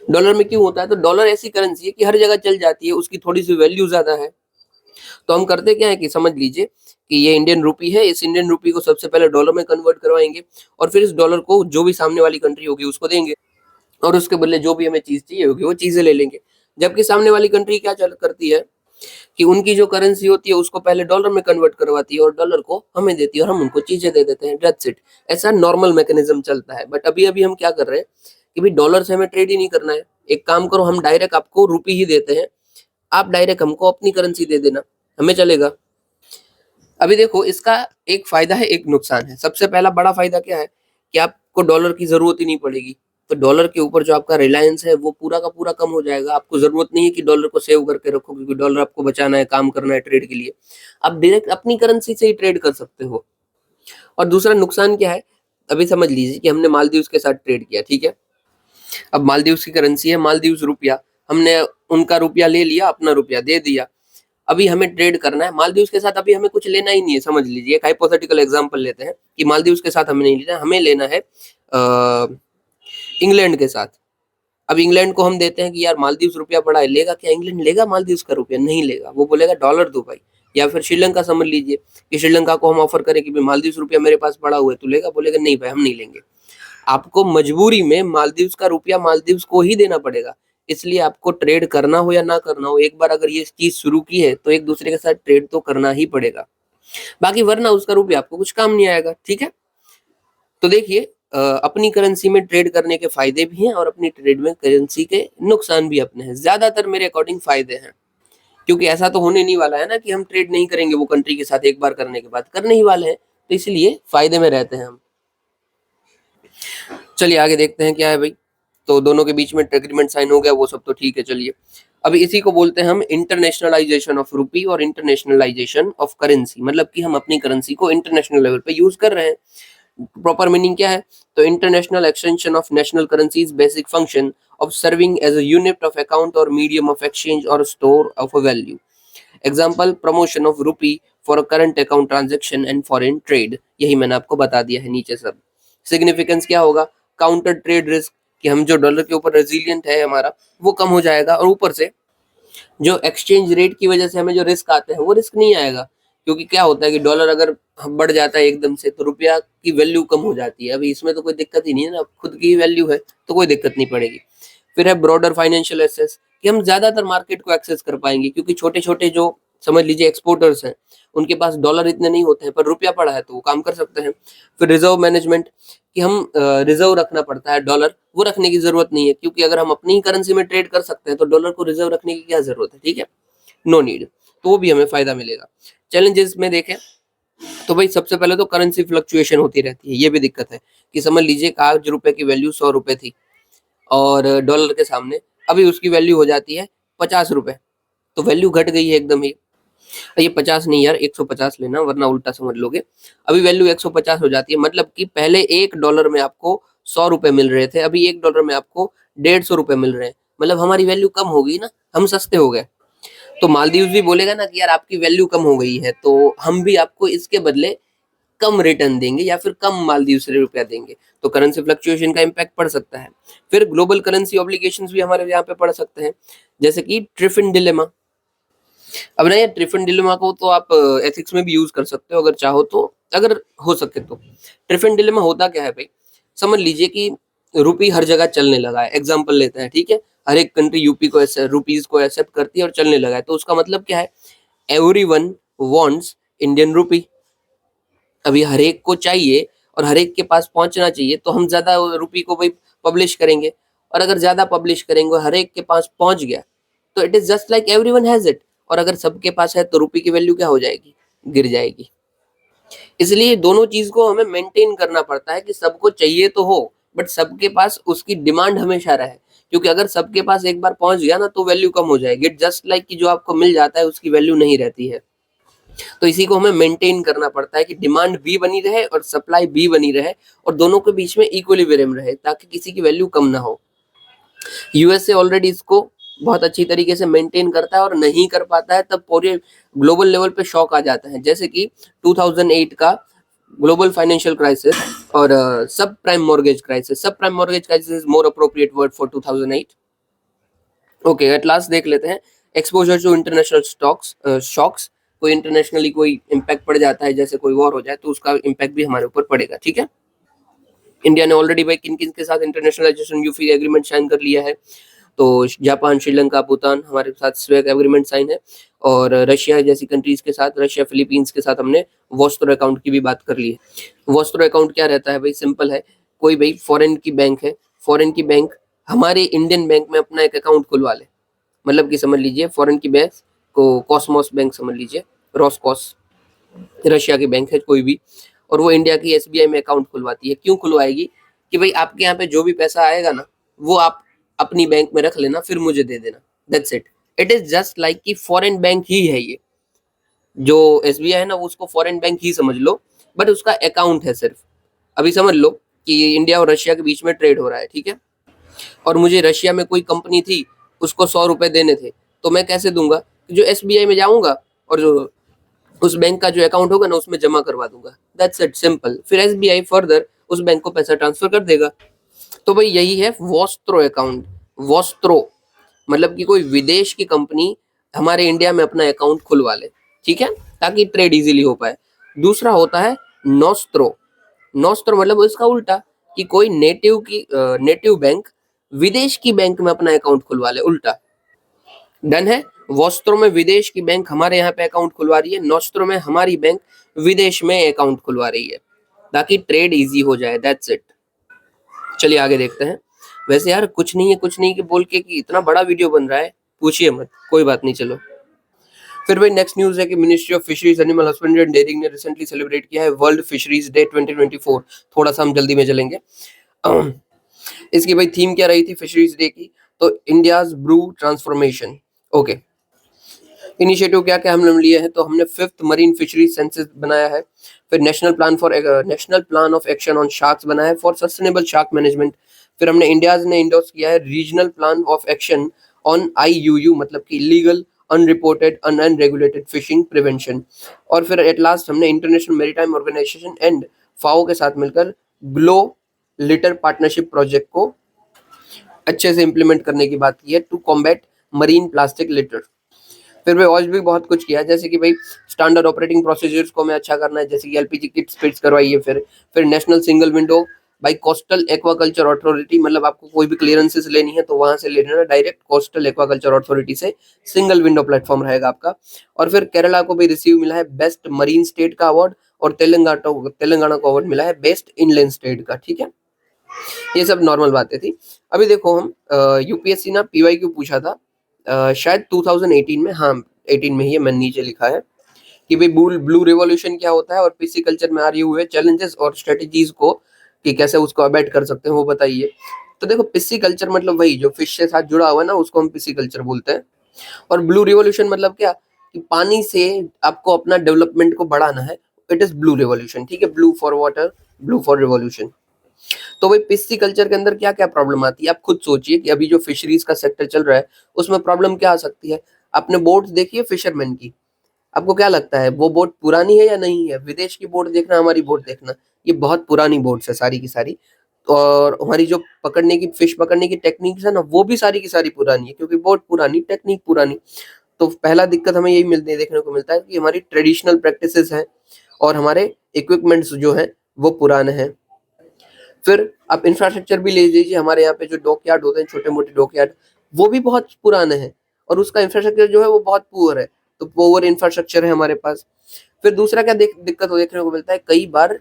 डॉलर में क्यों होता है? तो डॉलर ऐसी करेंसी है कि हर जगह चल जाती है, उसकी थोड़ी सी वैल्यू ज्यादा है। तो हम करते क्या है कि समझ लीजिए कि ये इंडियन रूपी है, इस इंडियन रूपी को सबसे पहले डॉलर में कन्वर्ट करवाएंगे और फिर इस डॉलर को जो भी सामने वाली कंट्री होगी उसको देंगे और उसके बदले जो भी हमें चीज चाहिए होगी वो चीजें ले लेंगे। जबकि सामने वाली कंट्री क्या करती है कि उनकी जो करेंसी होती है उसको पहले डॉलर में कन्वर्ट करवाती है और डॉलर को हमें देती है और हम उनको चीजें दे देते हैं। That's it. ऐसा नॉर्मल मैकेनिज्म चलता है। बट अभी अभी हम क्या कर रहे हैं कि भाई डॉलर से हमें ट्रेड ही नहीं करना है। एक काम करो, हम डायरेक्ट आपको रुपी ही देते हैं, आप डायरेक्ट हमको अपनी करेंसी दे देना, हमें चलेगा। अभी देखो, इसका एक फायदा है, एक नुकसान है। सबसे पहला बड़ा फायदा क्या है कि आपको डॉलर की जरूरत ही नहीं पड़ेगी। तो डॉलर के ऊपर जो आपका रिलायंस है वो पूरा का पूरा कम हो जाएगा। आपको जरूरत नहीं है कि डॉलर को सेव करके रखो, क्योंकि डॉलर आपको बचाना है, काम करना है ट्रेड के लिए। आप डायरेक्ट अपनी करेंसी से ही ट्रेड कर सकते हो। और दूसरा नुकसान क्या है, अभी समझ लीजिए कि हमने मालदीव्स के साथ ट्रेड किया, ठीक है। अब मालदीव्स की करेंसी है मालदीव्स रुपया, हमने उनका रुपया ले लिया, अपना रुपया दे दिया। अभी हमें ट्रेड करना है मालदीव्स के साथ, अभी हमें कुछ लेना ही नहीं है। समझ लीजिए, एक हाइपोथेटिकल एग्जांपल लेते हैं कि मालदीव्स के साथ हमें नहीं लेना, हमें लेना है इंग्लैंड के साथ। अब इंग्लैंड को हम देते हैं कि यार मालदीव्स रुपया पड़ा है, लेगा क्या इंग्लैंड? लेगा मालदीव्स का रुपया? नहीं लेगा, वो बोलेगा डॉलर दो भाई। या फिर श्रीलंका समझ लीजिए कि श्रीलंका को हम ऑफर करें कि भाई मालदीव्स रुपया मेरे पास पड़ा हुआ है, तू लेगा? बोलेगा नहीं भाई, हम नहीं लेंगे। आपको मजबूरी में मालदीव्स का रुपया मालदीव्स को ही देना पड़ेगा। इसलिए आपको ट्रेड करना हो या ना करना हो, एक बार अगर ये चीज शुरू की है तो एक दूसरे के साथ ट्रेड तो करना ही पड़ेगा। बाकी वरना उसका रुपया आपको कुछ काम नहीं आएगा, ठीक है। तो देखिए, अपनी करेंसी में ट्रेड करने के फायदे भी हैं और अपनी ट्रेड में करेंसी के नुकसान भी अपने हैं। ज्यादातर मेरे अकॉर्डिंग फायदे हैं, क्योंकि ऐसा तो होने नहीं वाला है ना कि हम ट्रेड नहीं करेंगे वो कंट्री के साथ, एक बार करने के बाद करने ही वाले हैं। तो इसलिए फायदे में रहते हैं हम। चलिए आगे देखते हैं क्या है भाई। तो दोनों के बीच में एग्रीमेंट साइन हो गया, वो सब तो ठीक है। चलिए, अभी इसी को बोलते हैं हम इंटरनेशनलाइजेशन ऑफ रुपी और इंटरनेशनलाइजेशन ऑफ करेंसी। मतलब कि हम अपनी करेंसी को इंटरनेशनल लेवल पे यूज कर रहे हैं। प्रॉपर मीनिंग क्या है? तो international extension of national currencies basic function of serving as a unit of account और मीडियम ऑफ एक्सचेंज और store of a value. Example, promotion of rupee for current account transaction and foreign trade. यही मैंने आपको बता दिया है नीचे सब। सिग्निफिकेंस क्या होगा? काउंटर ट्रेड रिस्क, कि हम जो डॉलर के ऊपर रेजिलियंट है हमारा, वो कम हो जाएगा। और ऊपर से जो एक्सचेंज रेट की वजह से हमें जो रिस्क आते हैं वो रिस्क नहीं आएगा। क्योंकि क्या होता है कि डॉलर अगर बढ़ जाता है एकदम से तो रुपया की वैल्यू कम हो जाती है। अभी इसमें तो कोई दिक्कत ही नहीं है ना, खुद की वैल्यू है तो कोई दिक्कत नहीं पड़ेगी। फिर है ब्रॉडर फाइनेंशियल एक्सेस, कि हम ज्यादातर मार्केट को एक्सेस कर पाएंगे, क्योंकि छोटे छोटे जो समझ लीजिए एक्सपोर्टर्स हैं उनके पास डॉलर इतने नहीं होते हैं, पर रुपया पड़ा है तो वो काम कर सकते हैं। फिर रिजर्व मैनेजमेंट, कि हम रिजर्व रखना पड़ता है। डॉलर वो रखने की जरूरत नहीं है, क्योंकि अगर हम अपनी ही करेंसी में ट्रेड कर सकते हैं तो डॉलर को रिजर्व रखने की क्या जरूरत है, ठीक है, नो नीड। तो वो भी हमें फायदा मिलेगा। चैलेंजेस में देखें तो भाई सबसे पहले तो करेंसी फ्लक्चुएशन होती रहती है, ये भी दिक्कत है कि समझ लीजिए कि आज रुपए की वैल्यू 100 रुपए थी और डॉलर के सामने अभी उसकी वैल्यू हो जाती है 50 रुपए, तो वैल्यू घट गई है एकदम ही। ये 50 नहीं यार, 150 लेना वरना उल्टा समझ लोगे। अभी वैल्यू 150 हो जाती है, मतलब कि पहले $1 में आपको 100 रुपए मिल रहे थे, अभी $1 में आपको 150 रुपए मिल रहे हैं। मतलब हमारी वैल्यू कम हो गई ना, हम सस्ते हो गए। तो मालदीव्स भी बोलेगा ना कि यार आपकी वैल्यू कम हो गई है, तो हम भी आपको इसके बदले कम रिटर्न देंगे या फिर कम मालदीव से रुपया देंगे। तो करेंसी फ्लक्चुएशन का इम्पैक्ट पड़ सकता है। फिर ग्लोबल करेंसी ऑब्लिगेशंस भी हमारे यहाँ पे पड़ सकते हैं, जैसे कि ट्रिफिन डिलेमा। अब ना ये ट्रिफिन डिलेमा को तो आप एथिक्स में भी यूज कर सकते हो अगर चाहो तो, अगर हो सके तो। ट्रिफिन डिलेमा होता क्या है भाई? समझ लीजिए कि रुपी हर जगह चलने लगा है, एग्जाम्पल लेते हैं, ठीक है। हर एक कंट्री यूपी को रुपीज को एक्सेप्ट करती है और चलने लगा है, तो उसका मतलब क्या है? Everyone wants Indian rupee. अभी हर एक को चाहिए और हर एक के पास पहुंचना चाहिए, तो हम ज्यादा रुपी को भाई पब्लिश करेंगे। और अगर ज्यादा पब्लिश करेंगे और हर एक के पास पहुंच गया तो it is just like everyone has it. और अगर सबके पास है तो रुपी की वैल्यू क्या हो जाएगी? गिर जाएगी। इसलिए दोनों चीज को हमें मेंटेन करना पड़ता है कि सबको चाहिए तो हो, बट सबके पास उसकी डिमांड हमेशा रहे। क्योंकि अगर सबके पास एक बार पहुंच गया ना तो वैल्यू कम हो जाएगी। इट जस्ट लाइक कि जो आपको मिल जाता है उसकी वैल्यू नहीं रहती है। तो इसी को हमें मेंटेन करना पड़ता है कि डिमांड भी बनी रहे और सप्लाई भी बनी रहे और दोनों के बीच में इक्विलिब्रियम रहे, ताकि किसी की वैल्यू कम ना हो। यूएसए ऑलरेडी इसको बहुत अच्छी तरीके से मेंटेन करता है और नहीं कर पाता है तब पूरे ग्लोबल लेवल पे शॉक आ जाता है, जैसे कि 2008 का ग्लोबल फाइनेंशियल क्राइसिस और subprime mortgage crisis. Subprime mortgage crisis is more appropriate word for 2008। Okay, at last देख लेते हैं exposure to international stocks shocks. कोई इंटरनेशनली कोई इम्पैक्ट पड़ जाता है, जैसे कोई वॉर हो जाए तो उसका इम्पैक्ट भी हमारे ऊपर पड़ेगा, ठीक है। इंडिया ने ऑलरेडी भाई किन किन के साथ इंटरनेशनलाइजेशन यूफी एग्रीमेंट साइन कर लिया है, तो जापान, श्रीलंका, भूटान हमारे साथ स्वेक एग्रीमेंट साइन है, और रशिया जैसी कंट्रीज के साथ, रशिया फिलीपींस के साथ हमने वॉस्त्रो अकाउंट की भी बात कर ली है। वॉस्त्रो अकाउंट क्या रहता है भाई, सिंपल है, कोई भाई फॉरेन की बैंक है, फॉरेन की बैंक हमारे इंडियन बैंक में अपना एक अकाउंट खुलवा ले, मतलब कि समझ लीजिए फॉरेन की बैंक को कॉस्मोस बैंक समझ लीजिए, रॉसकॉस, रशिया की बैंक है कोई भी, और वो इंडिया की एसबीआई में अकाउंट खुलवाती है। क्यों खुलवाएगी? कि भाई आपके यहाँ पे जो भी पैसा आएगा ना, वो आप अपनी बैंक में रख लेना, फिर मुझे दे देना, that's it. It is just like कि फॉरेन बैंक ही है ये, जो एसबीआई है ना, उसको फॉरेन बैंक ही समझ लो, बट उसका अकाउंट है सिर्फ। अभी समझ लो कि इंडिया और रशिया के बीच में ट्रेड हो रहा है, ठीक है, और मुझे रशिया में कोई कंपनी थी, उसको 100 रुपए देने थे, तो मैं कैसे दूंगा? जो एसबीआई में जाऊंगा और जो उस बैंक का जो अकाउंट होगा ना, उसमें जमा करवा दूंगा, दैट्स इट, सिंपल। फिर एसबीआई फर्दर उस बैंक को पैसा ट्रांसफर कर देगा। तो भाई यही है वॉस्त्रो अकाउंट। वॉस्त्रो मतलब कि कोई विदेश की कंपनी हमारे इंडिया में अपना अकाउंट खुलवा ले, ठीक है, ताकि ट्रेड इजीली हो पाए। दूसरा होता है नोस्त्रो। नोस्त्रो मतलब इसका उल्टा, कि कोई नेटिव बैंक विदेश की बैंक में अपना अकाउंट खुलवा ले, उल्टा। डन है। वॉस्त्रो में विदेश की बैंक हमारे यहाँ पे अकाउंट खुलवा रही है, नोस्त्रो में हमारी बैंक विदेश में अकाउंट खुलवा रही है, ताकि ट्रेड इजी हो जाए, दैट्स इट। चलिए आगे देखते हैं। वैसे यार कुछ नहीं है, कुछ नहीं के बोल के कि इतना बड़ा वीडियो बन रहा है, पूछिए मत, कोई बात नहीं, चलो। फिर भाई नेक्स्ट न्यूज है कि ministry of fisheries, animal husbandry and dairying ने रिसेंटली सेलिब्रेट किया है वर्ल्ड फिशरीज डे 2024। थोड़ा सा हम जल्दी में चलेंगे। इसकी भाई थीम क्या रही थी फिशरीज डे की? तो India's blue transformation. Okay, initiative क्या क्या हमने लिए हैं? तो हमने 5th मरीन फिशरीज सेंसस बनाया है, फिर national plan of action on sharks बनाया है फॉर सस्टेनेबल शार्क मैनेजमेंट। फिर हमने इंडियाज ने इंडोर्स किया है regional plan of action on IUU, मतलब कि illegal unreported unregulated fishing prevention. और फिर एट लास्ट हमने International Maritime Organization and FAO के साथ मिलकर ग्लो लिटर पार्टनरशिप प्रोजेक्ट को अच्छे से इम्प्लीमेंट करने की बात की है to combat marine plastic litter. फिर भाई और भी बहुत कुछ किया, जैसे कि भाई स्टैंडर्ड ऑपरेटिंग प्रोसीजर्स को हमें अच्छा करना है, जैसे कि एलपीजी किट्स फिट्स करवाइए। फिर national single window by coastal aquaculture authority, मतलब आपको कोई भी क्लियरेंसेस लेनी है तो वहां से ले लेना, डायरेक्ट कोस्टल एक्वाकल्चर अथॉरिटी से सिंगल विंडो प्लेटफॉर्म रहेगा आपका। और फिर केरला को भी रिसीव मिला है बेस्ट मरीन स्टेट का अवार्ड, और तेलंगाना को अवार्ड मिला है बेस्ट इनलैंड स्टेट का, ठीक है। ये सब नॉर्मल बातें थी। अभी देखो हम यूपीएससी ना पीवाईक्यू पूछा था, शायद 2018 में, हाँ 18 में ही है, मैंने नीचे लिखा है कि भाई ब्लू रिवॉल्यूशन क्या होता है, और पीसी कल्चर में आ रही हुए चैलेंजेस और स्ट्रेटजीज को कि कैसे उसको अवॉइड कर सकते हैं, वो बताइए। तो देखो पिस्सी कल्चर मतलब वही जो फिश से साथ जुड़ा हुआ है ना, उसको हम पिस्सी कल्चर बोलते हैं। और ब्लू रिवॉल्यूशन मतलब क्या, कि पानी से आपको अपना डेवलपमेंट को बढ़ाना है, इट इज ब्लू रिवॉल्यूशन, ठीक है, blue for water, blue for revolution. तो भाई पिस्सी कल्चर के अंदर क्या क्या प्रॉब्लम आती है, आप खुद सोचिए कि अभी जो फिशरीज का सेक्टर चल रहा है उसमें प्रॉब्लम क्या आ सकती है। आपने बोट देखी है फिशरमैन की, आपको क्या लगता है वो बोट पुरानी है या नहीं है? विदेश की बोट देखना, हमारी बोट देखना, ये बहुत पुरानी बोट्स है सारी की सारी। और हमारी जो पकड़ने की फिश पकड़ने की टेक्निक्स है ना, वो भी सारी की सारी पुरानी है, क्योंकि बोट पुरानी, टेक्निक पुरानी। तो पहला दिक्कत हमें यही मिलती है, देखने को मिलता है कि हमारी ट्रेडिशनल प्रैक्टिसेस हैं और हमारे इक्विपमेंट्स जो हैं वो पुराने हैं। फिर आप इंफ्रास्ट्रक्चर भी ले लीजिए, हमारे यहाँ पे जो डॉकयार्ड होते हैं, छोटे मोटे डॉकयार्ड, वो भी बहुत पुराने हैं, और उसका इंफ्रास्ट्रक्चर जो है वो बहुत पुअर है, तो पुअर इंफ्रास्ट्रक्चर है हमारे पास। फिर दूसरा क्या दिक्कत देखने को मिलता है, कई बार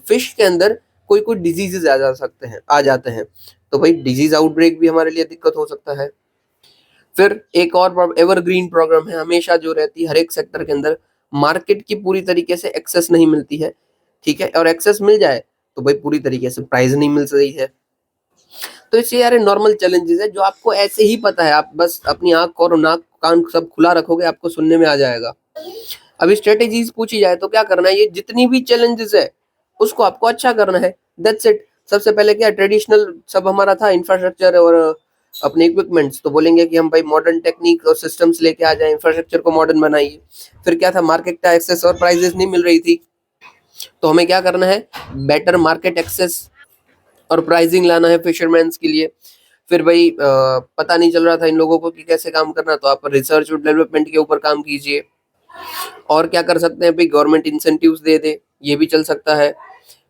फिश के अंदर कोई कोई डिजीजेज आ जाते हैं, तो भाई डिजीज आउटब्रेक भी हमारे लिए दिक्कत हो सकता है। फिर एक और एवरग्रीन प्रॉब्लम है हमेशा जो रहती है हर एक सेक्टर के अंदर, मार्केट की पूरी तरीके से एक्सेस नहीं मिलती है, ठीक है, और एक्सेस मिल जाए तो भाई पूरी तरीके से प्राइस नहीं मिल रही है। तो इससे यार नॉर्मल चैलेंजेस है जो आपको ऐसे ही पता है, आप बस अपनी आंख और नाक कान सब खुला रखोगे, आपको सुनने में आ जाएगा। अभी स्ट्रेटेजीज पूछी जाए तो क्या करना है, ये जितनी भी चैलेंजेस है उसको आपको अच्छा करना है, दैट्स इट। सबसे पहले क्या, ट्रेडिशनल सब हमारा था इंफ्रास्ट्रक्चर और अपने इक्विपमेंट्स, तो बोलेंगे कि हम भाई मॉडर्न टेक्निक और सिस्टम्स लेके आ जाए, इंफ्रास्ट्रक्चर को मॉडर्न बनाइए। फिर क्या था, मार्केट का एक्सेस और प्राइजेस नहीं मिल रही थी, तो हमें क्या करना है, बेटर मार्केट एक्सेस और प्राइसिंग लाना है फिशरमैन्स के लिए। फिर भाई पता नहीं चल रहा था इन लोगों को कि कैसे काम करना, तो आप रिसर्च और डेवलपमेंट के ऊपर काम कीजिए। और क्या कर सकते हैं भाई, गवर्नमेंट इंसेंटिव्स दे दे, ये भी चल सकता है।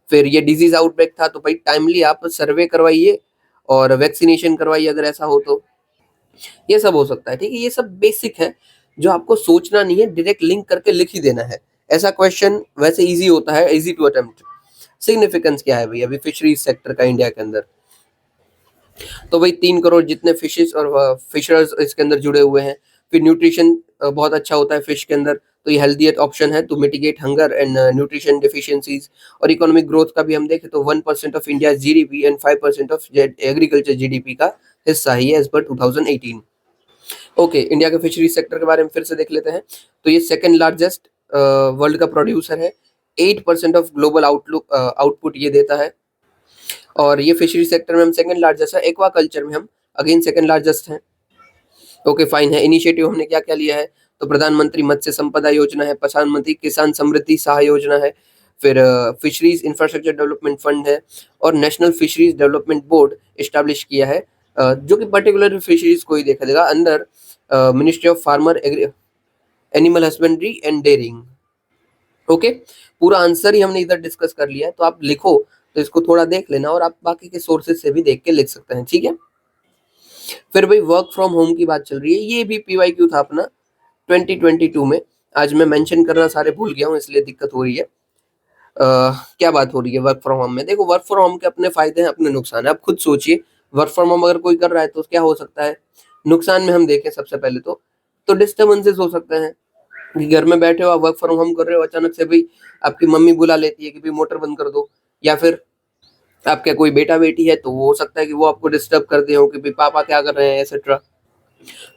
फिर ये डिजीज आउटब्रेक था तो भाई टाइमली आप सर्वे करवाइए और वैक्सीनेशन करवाइए अगर ऐसा हो तो। ये सब हो सकता है, ठीक है। ये सब बेसिक है जो आपको सोचना नहीं है, डायरेक्ट लिंक करके लिख ही देना है। ऐसा क्वेश्चन वैसे इजी होता है, इजी टू अटेम्प्ट। सिग्निफिकेंस क्या है भाई अभी फिशरीज सेक्टर का इंडिया के अंदर? तो भाई 3 करोड़ जितने फिशेस और फिशर्स इसके अंदर जुड़े हुए हैं। फिर न्यूट्रिशन बहुत अच्छा होता है फिश के अंदर, तो ये हेल्दी ऑप्शन है to mitigate hunger and nutrition deficiencies. और इकोनॉमिक ग्रोथ का भी हम देखें तो 1% of India GDP and 5% of agriculture GDP का हिस्सा ही है एज पर 2018। ओके, इंडिया के फिशरी सेक्टर के बारे में फिर से देख लेते हैं। तो ये सेकंड लार्जेस्ट वर्ल्ड का प्रोड्यूसर है, 8% ऑफ ग्लोबल आउटपुट ये देता है। और ये फिशरी सेक्टर में हम सेकंड लार्जेस्ट है। एक्वा कल्चर में हम अगेन सेकंड लार्जेस्ट हैं। ओके फाइन है। इनिशिएटिव हमने क्या क्या लिया है, तो प्रधानमंत्री मत्स्य संपदा योजना है, प्रधानमंत्री किसान समृद्धि सहाय योजना है, फिर फिशरीज इंफ्रास्ट्रक्चर डेवलपमेंट फंड है, और national fisheries development board establish किया है, जो कि पर्टिकुलर फिशरीज को ही देखा जाएगा under ministry of farmer animal husbandry and dairying. Okay, पूरा आंसर ही हमने इधर डिस्कस कर लिया है, तो आप लिखो तो इसको थोड़ा देख लेना और आप बाकी के सोर्सेज से भी देख के लिख सकते हैं, ठीक है। फिर भाई वर्क फ्रॉम होम की बात चल रही है, ये भी पीवाईक्यू था अपना 2022 में। आज मैं मेंशन करना सारे भूल गया हूँ इसलिए दिक्कत हो रही है। क्या बात हो रही है वर्क फ्रॉम होम में? देखो, वर्क फ्रॉम होम के अपने फायदे हैं, अपने नुकसान है। आप खुद सोचिए, वर्क फ्रॉम होम अगर कोई कर रहा है तो क्या हो सकता है? नुकसान में हम देखें सबसे पहले तो डिस्टर्बेंसेस हो सकते हैं कि घर में बैठे हो, आप वर्क फ्रॉम होम कर रहे हो, अचानक से भाई आपकी मम्मी बुला लेती है कि भाई मोटर बंद कर दो, या फिर आपका कोई बेटा बेटी है तो वो हो सकता है कि वो आपको डिस्टर्ब कर दे हो कि भाई पापा क्या कर रहे हैं, एक्सेट्रा।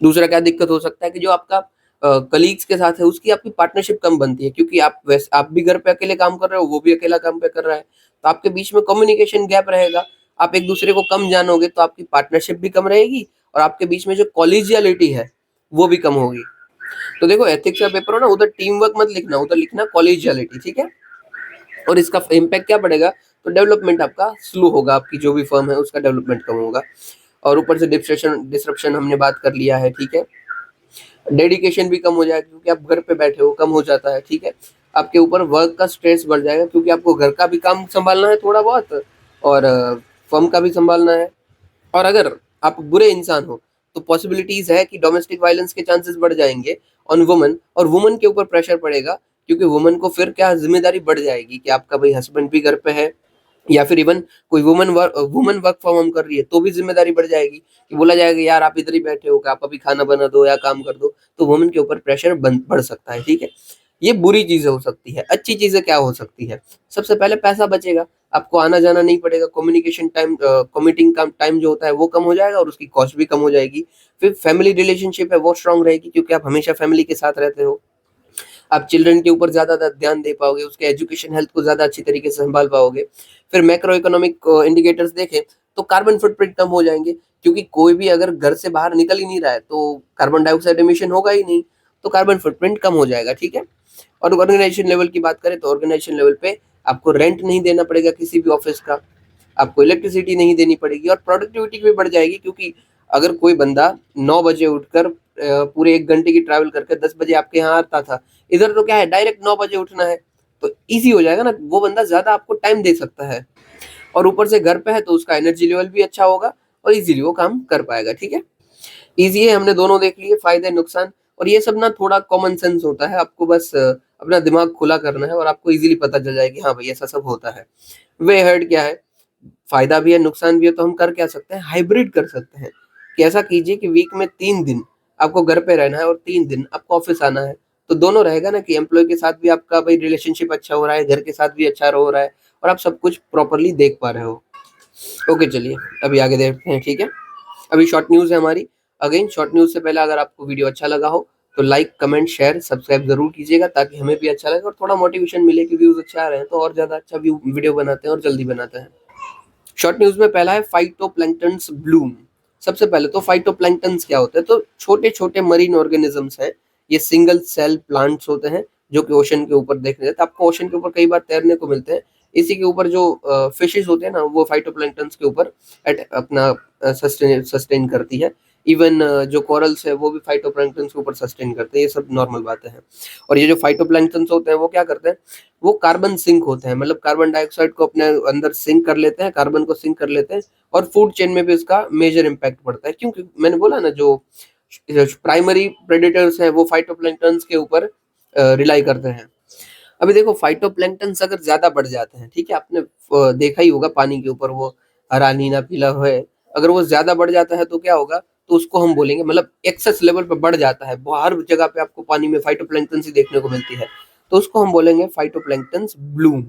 दूसरा क्या दिक्कत हो सकता है कि जो आपका कलीग्स के साथ है उसकी आपकी पार्टनरशिप कम बनती है, क्योंकि आप भी घर पे अकेले काम कर रहे हो, वो भी अकेला काम पे कर रहा है, तो आपके बीच में कम्युनिकेशन गैप रहेगा। आप एक दूसरे को कम जानोगे तो आपकी पार्टनरशिप भी कम रहेगी और आपके बीच में जो कॉलेजियलिटी है वो भी कम होगी। तो देखो, एथिक्स का पेपर हो ना, उधर टीम वर्क मत लिखना, उधर लिखना कॉलेजियलिटी, ठीक है। और इसका इम्पैक्ट क्या पड़ेगा, तो डेवलपमेंट आपका स्लो होगा, आपकी जो भी फर्म है उसका डेवलपमेंट कम होगा। और ऊपर से डिस्ट्रप्शन हमने बात कर लिया है, ठीक है। डेडिकेशन भी कम हो जाएगा क्योंकि आप घर पे बैठे हो, कम हो जाता है, ठीक है। आपके ऊपर वर्क का स्ट्रेस बढ़ जाएगा क्योंकि आपको घर का भी काम संभालना है थोड़ा बहुत, और फर्म का भी संभालना है। और अगर आप बुरे इंसान हो तो पॉसिबिलिटीज है कि डोमेस्टिक वायलेंस के चांसेस बढ़ जाएंगे ऑन वुमन, और वुमन के ऊपर प्रेशर पड़ेगा क्योंकि वुमन को फिर क्या जिम्मेदारी बढ़ जाएगी कि आपका भाई हस्बैंड भी घर पे है, या फिर इवन कोई वुमन वर्क फ्रॉम होम कर रही है तो भी जिम्मेदारी बढ़ जाएगी कि बोला जाएगा यार आप इधर ही बैठे हो, आप अभी खाना बना दो या काम कर दो, तो वुमन के ऊपर प्रेशर बढ़ सकता है, ठीक है। ये बुरी चीजें हो सकती है। अच्छी चीजें क्या हो सकती है, सबसे पहले पैसा बचेगा, आपको आना जाना नहीं पड़ेगा, कम्युनिकेशन टाइम कम्यूटिंग का टाइम जो होता है वो कम हो जाएगा और उसकी कॉस्ट भी कम हो जाएगी। फिर फैमिली रिलेशनशिप है वो स्ट्रांग रहेगी क्योंकि आप हमेशा फैमिली के साथ रहते हो। आप चिल्ड्रन के ऊपर ज़्यादा ध्यान दे पाओगे, उसके एजुकेशन हेल्थ को ज़्यादा अच्छी तरीके से संभाल पाओगे। फिर मैक्रो इकोनॉमिक इंडिकेटर्स देखें तो कार्बन फुटप्रिंट कम हो जाएंगे, क्योंकि कोई भी अगर घर से बाहर निकल ही नहीं रहा है तो कार्बन डाइऑक्साइड एमिशन होगा ही नहीं, तो कार्बन फुटप्रिंट कम हो जाएगा, ठीक है। और ऑर्गेनाइजेशन लेवल की बात करें तो ऑर्गेनाइजेशन लेवल पे आपको रेंट नहीं देना पड़ेगा किसी भी ऑफिस का, आपको इलेक्ट्रिसिटी नहीं देनी पड़ेगी, और प्रोडक्टिविटी भी बढ़ जाएगी क्योंकि अगर कोई बंदा 9 बजे उठकर पूरे 1 घंटे की ट्रैवल करके 10 बजे आपके यहाँ आता था, इधर तो क्या है डायरेक्ट 9 बजे उठना है, तो इजी हो जाएगा ना, वो बंदा ज्यादा आपको टाइम दे सकता है। और ऊपर से घर पे है तो उसका एनर्जी लेवल भी अच्छा होगा और इजीली वो काम कर पाएगा, ठीक है। इजी है, हमने दोनों देख लिए फायदे नुकसान, और ये सब ना थोड़ा कॉमन सेंस होता है, आपको बस अपना दिमाग खुला करना है और आपको इजीली पता चल जाएगा कि हाँ भाई ऐसा सब होता है। वे हेड क्या है, फायदा भी है नुकसान भी है, तो हम कर क्या सकते हैं, हाइब्रिड कर सकते हैं। कि ऐसा कीजिए कि वीक में 3 दिन आपको घर पे रहना है और 3 दिन आपको ऑफिस आना है, तो दोनों रहेगा ना कि एम्प्लॉय के साथ भी आपका भाई रिलेशनशिप अच्छा हो रहा है, घर के साथ भी अच्छा हो रहा है, और आप सब कुछ प्रॉपरली देख पा रहे हो। ओके चलिए, अभी आगे देखते हैं, ठीक है। अभी शॉर्ट न्यूज़ है हमारी। अगेन शॉर्ट न्यूज़ से पहले अगर आपको वीडियो अच्छा लगा हो तो लाइक कमेंट शेयर सब्सक्राइब जरूर कीजिएगा, ताकि हमें भी अच्छा लगे और थोड़ा मोटिवेशन मिले कि व्यूज अच्छे आ रहे हैं तो और ज़्यादा अच्छा व्यू वीडियो बनाते हैं और जल्दी बनाते हैं। शॉर्ट न्यूज़ में पहला है फाइटोप्लैंक्टन्स ब्लूम। सबसे पहले तो फाइटोप्लैंक्टन्स क्या होते हैं, तो छोटे छोटे मरीन ऑर्गेनिजम्स हैं। ये सिंगल सेल प्लांट्स होते हैं जो कि ओशन के ऊपर देखने जाते हैं, आपको ओशन के ऊपर कई बार तैरने को मिलते हैं। इसी के ऊपर जो फिशेस होते हैं ना, वो फाइटोप्लैंक्टन्स के ऊपर अपना सस्टेन करती है। इवन जो कोरल्स है वो भी फाइटोप्लैंक्टन्स के ऊपर सस्टेन करते हैं। ये सब नॉर्मल बातें हैं। और ये जो फाइटोप्लैंक्टन्स होते हैं वो क्या करते हैं, वो कार्बन सिंक होते हैं, मतलब कार्बन डाइऑक्साइड को अपने अंदर सिंक कर लेते हैं, कार्बन को सिंक कर लेते हैं, और फूड चेन में भी इसका मेजर इम्पैक्ट पड़ता है। क्योंकि मैंने बोला ना, जो प्राइमरी प्रेडेटर्स हैं वो फाइटोप्लैंक्टन्स के ऊपर रिलाई करते हैं। अभी देखो फाइटोप्लैंक्टन्स अगर ज्यादा बढ़ जाते हैं, ठीक है, आपने देखा ही होगा पानी के ऊपर वो हरा नीला पीला है, अगर वो ज्यादा बढ़ जाता है तो क्या होगा, तो उसको हम बोलेंगे, मतलब एक्सेस लेवल पे बढ़ जाता है, हर जगह पे आपको पानी में फाइटोप्लैंक्टन्स ही देखने को मिलती है, तो उसको हम बोलेंगे फाइटोप्लैंक्टन्स ब्लूम।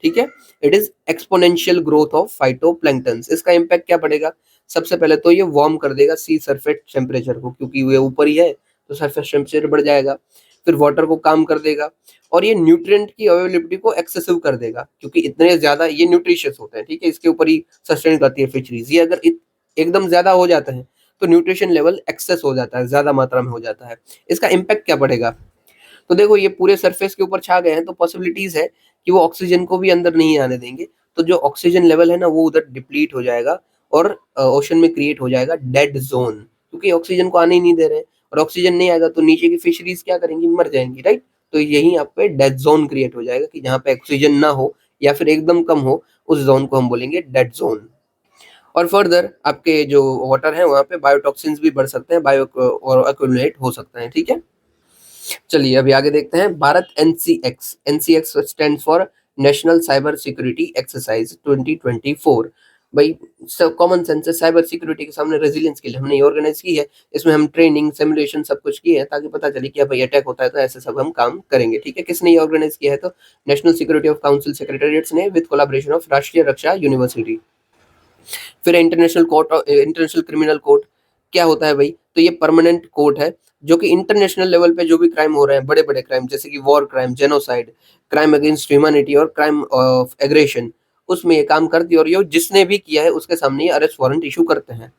ठीक है, it is exponential growth of phytoplanktons. इसका इम्पैक्ट क्या पड़ेगा, सबसे पहले तो ये वार्म कर देगा सी सरफेस टेम्परेचर को, क्योंकि ये ऊपर ही है तो सरफेस टेम्परेचर बढ़ जाएगा। फिर वाटर को काम कर देगा, और ये न्यूट्रिएंट की अवेलेबिलिटी को एक्सेसिव कर देगा, क्योंकि इतने ज्यादा ये न्यूट्रिशियस होते हैं, ठीक है, इसके ऊपर ही सस्टेन करती है फिशरीज। ये अगर एकदम ज्यादा हो जाते हैं तो न्यूट्रिशन लेवल एक्सेस हो जाता है, ज्यादा मात्रा में हो जाता है। इसका इम्पैक्ट क्या पड़ेगा, तो देखो ये पूरे सरफेस के ऊपर छा गए हैं, तो पॉसिबिलिटीज है कि वो ऑक्सीजन को भी अंदर नहीं आने देंगे, तो जो ऑक्सीजन लेवल है ना वो उधर डिप्लीट हो जाएगा, और ओशन में क्रिएट हो जाएगा डेड जोन, क्योंकि ऑक्सीजन को आने ही नहीं दे रहे हैं, और ऑक्सीजन नहीं आएगा तो नीचे की फिशरीज क्या करेंगी, मर जाएंगी, राइट। तो यही आप पे डेड जोन क्रिएट हो जाएगा, कि जहाँ पे ऑक्सीजन ना हो या फिर एकदम कम हो, उस जोन को हम बोलेंगे डेड जोन। और फर्दर आपके जो वाटर है वहाँ पे बायोटॉक्सिन्स भी बढ़ सकते हैं, बायो और एक्यूमुलेट हो सकते हैं। ठीक है, चलिए अभी आगे देखते हैं। Bharat NCX, NCX stand for national cyber security exercise 2024। भाई सब कॉमन सेंस है, साइबर सिक्योरिटी के सामने रेजिलियंस के लिए हमने ये ऑर्गेनाइज की है। इसमें हम ट्रेनिंग सिमुलेशन सब कुछ किए हैं, ताकि पता चले कि भाई अटैक होता है तो ऐसे सब हम काम करेंगे। ठीक है, किसने ये ऑर्गेनाइज किया है, तो नेशनल सिक्योरिटी ऑफ काउंसिल सेक्रेटरिएट्स ने विद कोलैबोरेशन ऑफ राष्ट्रीय रक्षा यूनिवर्सिटी। फिर international court, international criminal court क्या होता है भाई, तो ये परमानेंट कोर्ट है जो कि इंटरनेशनल लेवल पे जो भी क्राइम हो रहे हैं, बड़े बड़े क्राइम जैसे कि war crime, genocide, crime against humanity और क्राइम ऑफ एग्रेशन, उसमें ये काम करती है, और ये जिसने भी किया है उसके सामने ये अरेस्ट वारंट इशू करते हैं।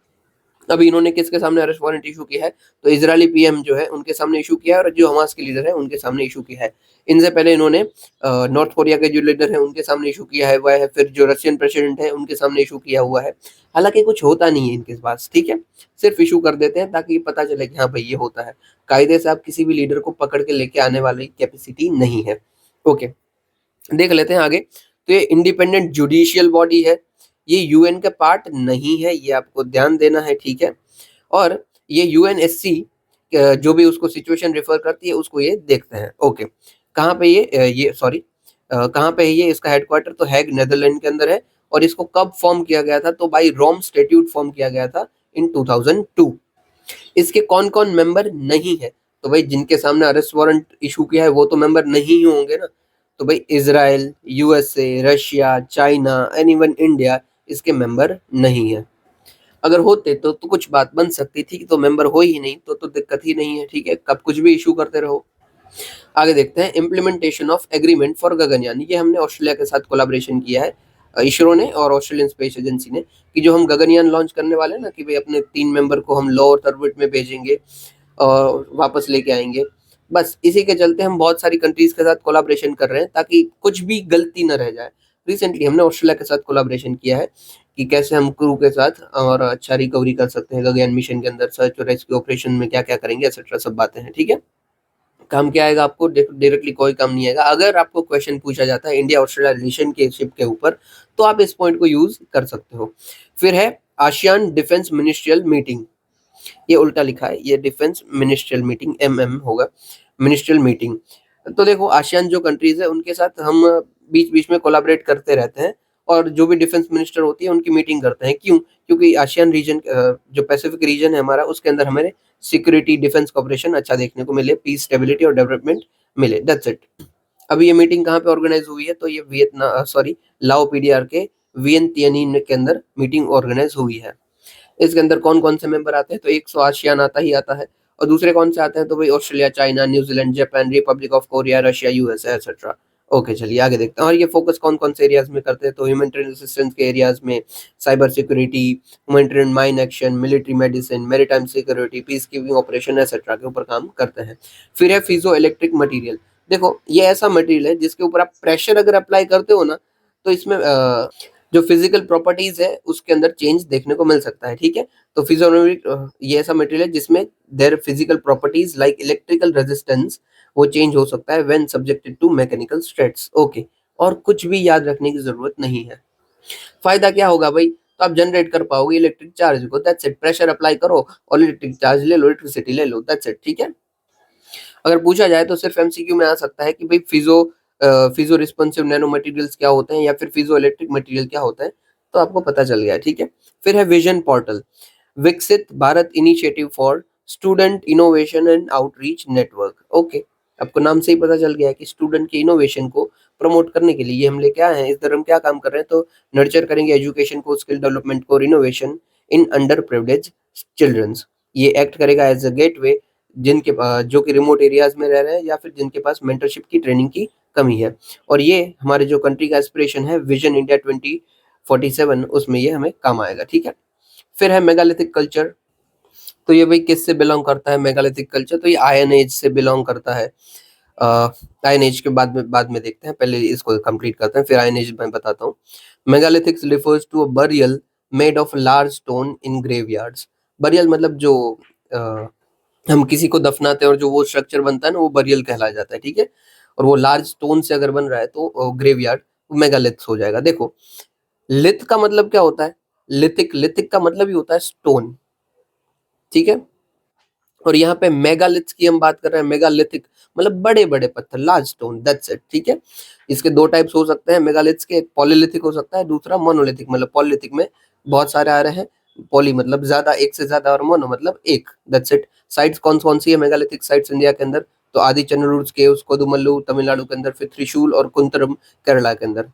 अभी इन्होंने किसके सामने अरेस्ट वारंट इशू किया है, तो इजरायली पीएम जो है उनके सामने इशू किया है, और जो हमास के लीडर है उनके सामने इशू किया है। इनसे पहले इन्होंने नॉर्थ कोरिया के जो लीडर है उनके सामने इशू किया है हुआ है, फिर जो रशियन प्रेसिडेंट है उनके सामने इशू किया हुआ है। हालांकि कुछ होता नहीं है इनके पास, ठीक है, सिर्फ इशू कर देते हैं ताकि पता चले कि हाँ भाई ये होता है। कायदे से आप किसी भी लीडर को पकड़ के लेके आने वाली कैपेसिटी नहीं है। ओके, देख लेते हैं आगे। तो ये इंडिपेंडेंट जुडिशियल बॉडी है, ये यूएन का पार्ट नहीं है, ये आपको ध्यान देना है। ठीक है, और ये यूएनएससी जो भी उसको सिचुएशन रेफर करती है उसको ये देखते हैं। ओके, कहाँ पे ये सॉरी कहाँ पे है ये, इसका हेडक्वार्टर तो हैग नेदरलैंड के अंदर है। और इसको कब फॉर्म किया गया था, तो बाई रोम स्टेट्यूट फॉर्म किया गया था इन 2002। इसके कौन कौन मेंबर नहीं है, तो भाई जिनके सामने अरेस्ट वारंट इशू किया है वो तो मेंबर नहीं ही होंगे ना। तो भाई Israel, USA, Russia, China and even India इसके मेंबर नहीं है। अगर होते तो कुछ बात बन सकती थी, तो मेंबर हो ही नहीं तो दिक्कत ही नहीं है। ठीक है, कब कुछ भी इशू करते रहो। आगे देखते हैं, implementation of agreement for Gaganyaan. ये हमने ऑस्ट्रेलिया के साथ कोलैबोरेशन किया है, इसरो ने और ऑस्ट्रेलियन स्पेस एजेंसी ने, कि जो हम गगनयान लॉन्च करने वाले हैं ना, कि भाई अपने 3 मेंबर को हम लो अर्थ ऑर्बिट में भेजेंगे और वापस लेके आएंगे। बस इसी के चलते हम बहुत सारी कंट्रीज के साथ कोलैबोरेशन कर रहे हैं, ताकि कुछ भी गलती न रह जाए। रिसेंटली हमने ऑस्ट्रेलिया के साथ कोलैबोरेशन किया है कि कैसे हम क्रू के साथ और अच्छा रिकवरी कर सकते हैं गगनयान मिशन के अंदर, सर्च और रेस्क्यू ऑपरेशन में क्या क्या करेंगे, एक्सेट्रा सब बातें हैं। ठीक है, काम क्या आएगा आपको, डायरेक्टली कोई काम नहीं आएगा। अगर आपको क्वेश्चन पूछा जाता है इंडिया ऑस्ट्रेलिया रिलेशन के शिप के ऊपर, तो आप इस पॉइंट को यूज कर सकते हो। फिर है आसियान डिफेंस मिनिस्ट्रियल मीटिंग, ये उल्टा लिखा है, ये डिफेंस मिनिस्ट्रियल मीटिंग एमएम होगा, मिनिस्ट्रियल मीटिंग। तो देखो आसियान जो कंट्रीज है उनके साथ हम बीच बीच में कोलैबोरेट करते रहते हैं, और जो भी डिफेंस मिनिस्टर होती है उनकी मीटिंग करते हैं। क्यों, क्योंकि आसियान रीजन जो पैसिफिक रीजन है हमारा, उसके अंदर हमारे सिक्योरिटी डिफेंस कॉपरेशन अच्छा देखने को मिले, पीस स्टेबिलिटी और डेवलपमेंट मिले, दैट्स इट। अभी ये मीटिंग कहाँ पे ऑर्गेनाइज हुई है, तो ये वियतनाम सॉरी लाओ पीडीआर के वियंतियनी के अंदर मीटिंग ऑर्गेनाइज हुई है। इसके अंदर कौन कौन से मेंबर आते हैं, तो एक सौ आसियान आता ही आता है, और दूसरे कौन से आते हैं, तो भाई Australia, China, New Zealand, Japan, Republic of Korea, Russia, USA etcetera. Okay, चलिए आगे देखते हैं। और ये फोकस कौन कौन से एरियाज में करते हैं, तो ह्यूमैनिटेरियन असिस्टेंस के एरियाज में, cyber security, humanitarian mine action, military medicine, maritime security, peace keeping operation etcetera के ऊपर काम करते हैं। फिर है फिजो इलेक्ट्रिक मटेरियल। देखो ये ऐसा मटेरियल है जिसके ऊपर आप प्रेशर अगर अप्लाई करते हो ना, तो इसमें जो फिजिकल प्रॉपर्टीज है उसके अंदर चेंज देखने को मिल सकता है, ठीक है। तो फिजियोनोमिक ये ऐसा मटेरियल है जिसमें their physical properties like electrical resistance वो चेंज हो सकता है when subjected to mechanical stress, okay. और कुछ भी याद रखने की जरूरत नहीं है। फायदा क्या होगा भाई, तो आप जनरेट कर पाओगे इलेक्ट्रिक चार्ज को, दैट्स इट। प्रेशर अप्लाई करो और इलेक्ट्रिक चार्ज ले लो, इलेक्ट्रिसिटी ले लो, दैट्स इट, ठीक है। अगर पूछा जाए तो सिर्फ एमसीक्यू में आ सकता है कि भाई फिजो रिस्पॉन्सिव नैनो मटेरियल्स क्या होते हैं या फिर फिजो इलेक्ट्रिक मटेरियल क्या होता है, तो आपको पता चल गया, ठीक है। फिर है विजन पोर्टल, विकसित Bharat initiative for student innovation and outreach network, okay. आपको नाम से ही पता चल गया है कि स्टूडेंट के इनोवेशन को प्रमोट करने के लिए ये हम लेके आए हैं। इस तरह हम क्या काम कर रहे हैं, तो नर्चर करेंगे एजुकेशन को, स्किल डेवलपमेंट को और innovation in underprivilege childrens. ये एक्ट करेगा एज अ गेटवे जिनके जो कि रिमोट एरियाज में रह रहे हैं या फिर जिनके पास मेंटरशिप की ट्रेनिंग की कमी है। और ये हमारे जो कंट्री का एस्पिरेशन है विजन इंडिया 2047 उसमें ये हमें काम आएगा, ठीक है। फिर है मेगालिथिक कल्चर, तो ये भाई किससे बिलोंग करता है मेगालिथिक कल्चर, तो ये आयरन एज से बिलोंग करता है। आयरन एज के बाद में देखते हैं, पहले इसको कंप्लीट करते हैं फिर आयरन एज मैं बताता हूँ। Megalithics refers to a burial made of large stone in graveyards. Burial मतलब जो हम किसी को दफनाते हैं और जो वो स्ट्रक्चर बनता है ना वो बरियल कहलाया जाता है, ठीक है। और वो लार्ज स्टोन से अगर बन रहा है तो ग्रेवयार्ड मेगालिथ हो जाएगा। देखो लिथ का मतलब क्या होता है, लिथिक का मतलब ही होता है स्टोन, ठीक है। और यहाँ पे मेगालिथ की हम बात कर रहे हैं, मेगालिथिक मतलब बड़े बड़े पत्थर, लार्ज स्टोन, दैट्स इट, ठीक है। इसके दो टाइप्स हो सकते हैं मेगालिथ्स के, एक पॉलीलिथिक हो सकता है, दूसरा मोनोलिथिक। मतलब पॉलीलिथिक में बहुत सारे आ रहे हैं, पॉली मतलब ज्यादा, एक से ज्यादा, और मोनो मतलब एक, दैट्स इट। साइट्स कौन कौन सी है मेगालिथिक साइट्स इंडिया के अंदर, तो आदि चंद्ररूर केव्स कोदुमल्लू तमिलनाडु के अंदर, फिर त्रिशूल और कुंतरम केरला के अंदर।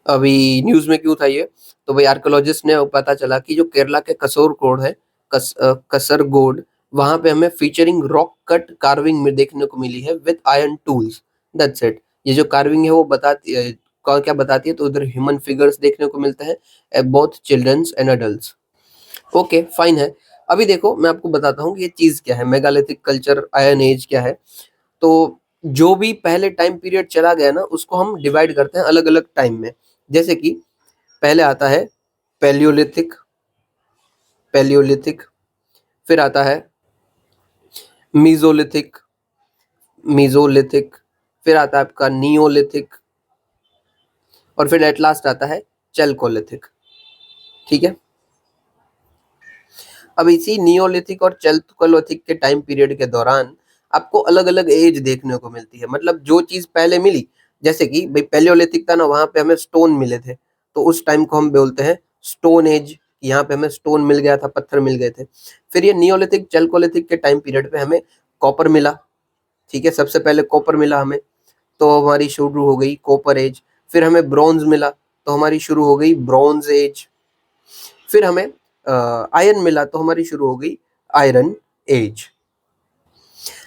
अभी न्यूज में क्यों था ये, तो भाई आर्कोलॉजिस्ट ने पता चला कि जो केरला के कसोरगोड है, कसरगोड, वहां पे हमें फीचरिंग रॉक कट कार्विंग में देखने को मिली है with iron tools, that's it. ये जो कार्विंग है वो बताती है क्या बताती है, तो उधर ह्यूमन फिगर्स देखने को मिलते हैं both children's and adults, okay fine है। अभी देखो मैं आपको बताता हूँ कि ये चीज क्या है, मेगालिथिक कल्चर आयरन एज क्या है। तो जो भी पहले टाइम पीरियड चला गया ना उसको हम डिवाइड करते हैं अलग अलग टाइम में। जैसे कि पहले आता है पैलियोलिथिक, पैलियोलिथिक, फिर आता है मीजोलिथिक, मीजोलिथिक, फिर आता है आपका नियोलिथिक, और फिर एट लास्ट आता है चेल्कोलिथिक, ठीक है। अब इसी नियोलिथिक और चेल्कोलिथिक के टाइम पीरियड के दौरान आपको अलग अलग एज देखने को मिलती है। मतलब जो चीज पहले मिली, जैसे कि भाई पैलियोलिथिक था ना, वहां पे हमें स्टोन मिले थे, तो उस टाइम को हम बोलते हैं स्टोन एज, यहाँ पे हमें स्टोन मिल गया था, पत्थर मिल गए थे। फिर ये नियोलिथिक चेल्कोलिथिक के टाइम पीरियड पे हमें कॉपर मिला, ठीक है, सबसे पहले कॉपर मिला हमें, तो हमारी शुरू हो गई कॉपर एज। फिर हमें ब्रॉन्ज मिला तो हमारी शुरू हो गई ब्रॉन्ज एज। फिर हमें आयरन मिला तो हमारी शुरू हो गई आयरन एज।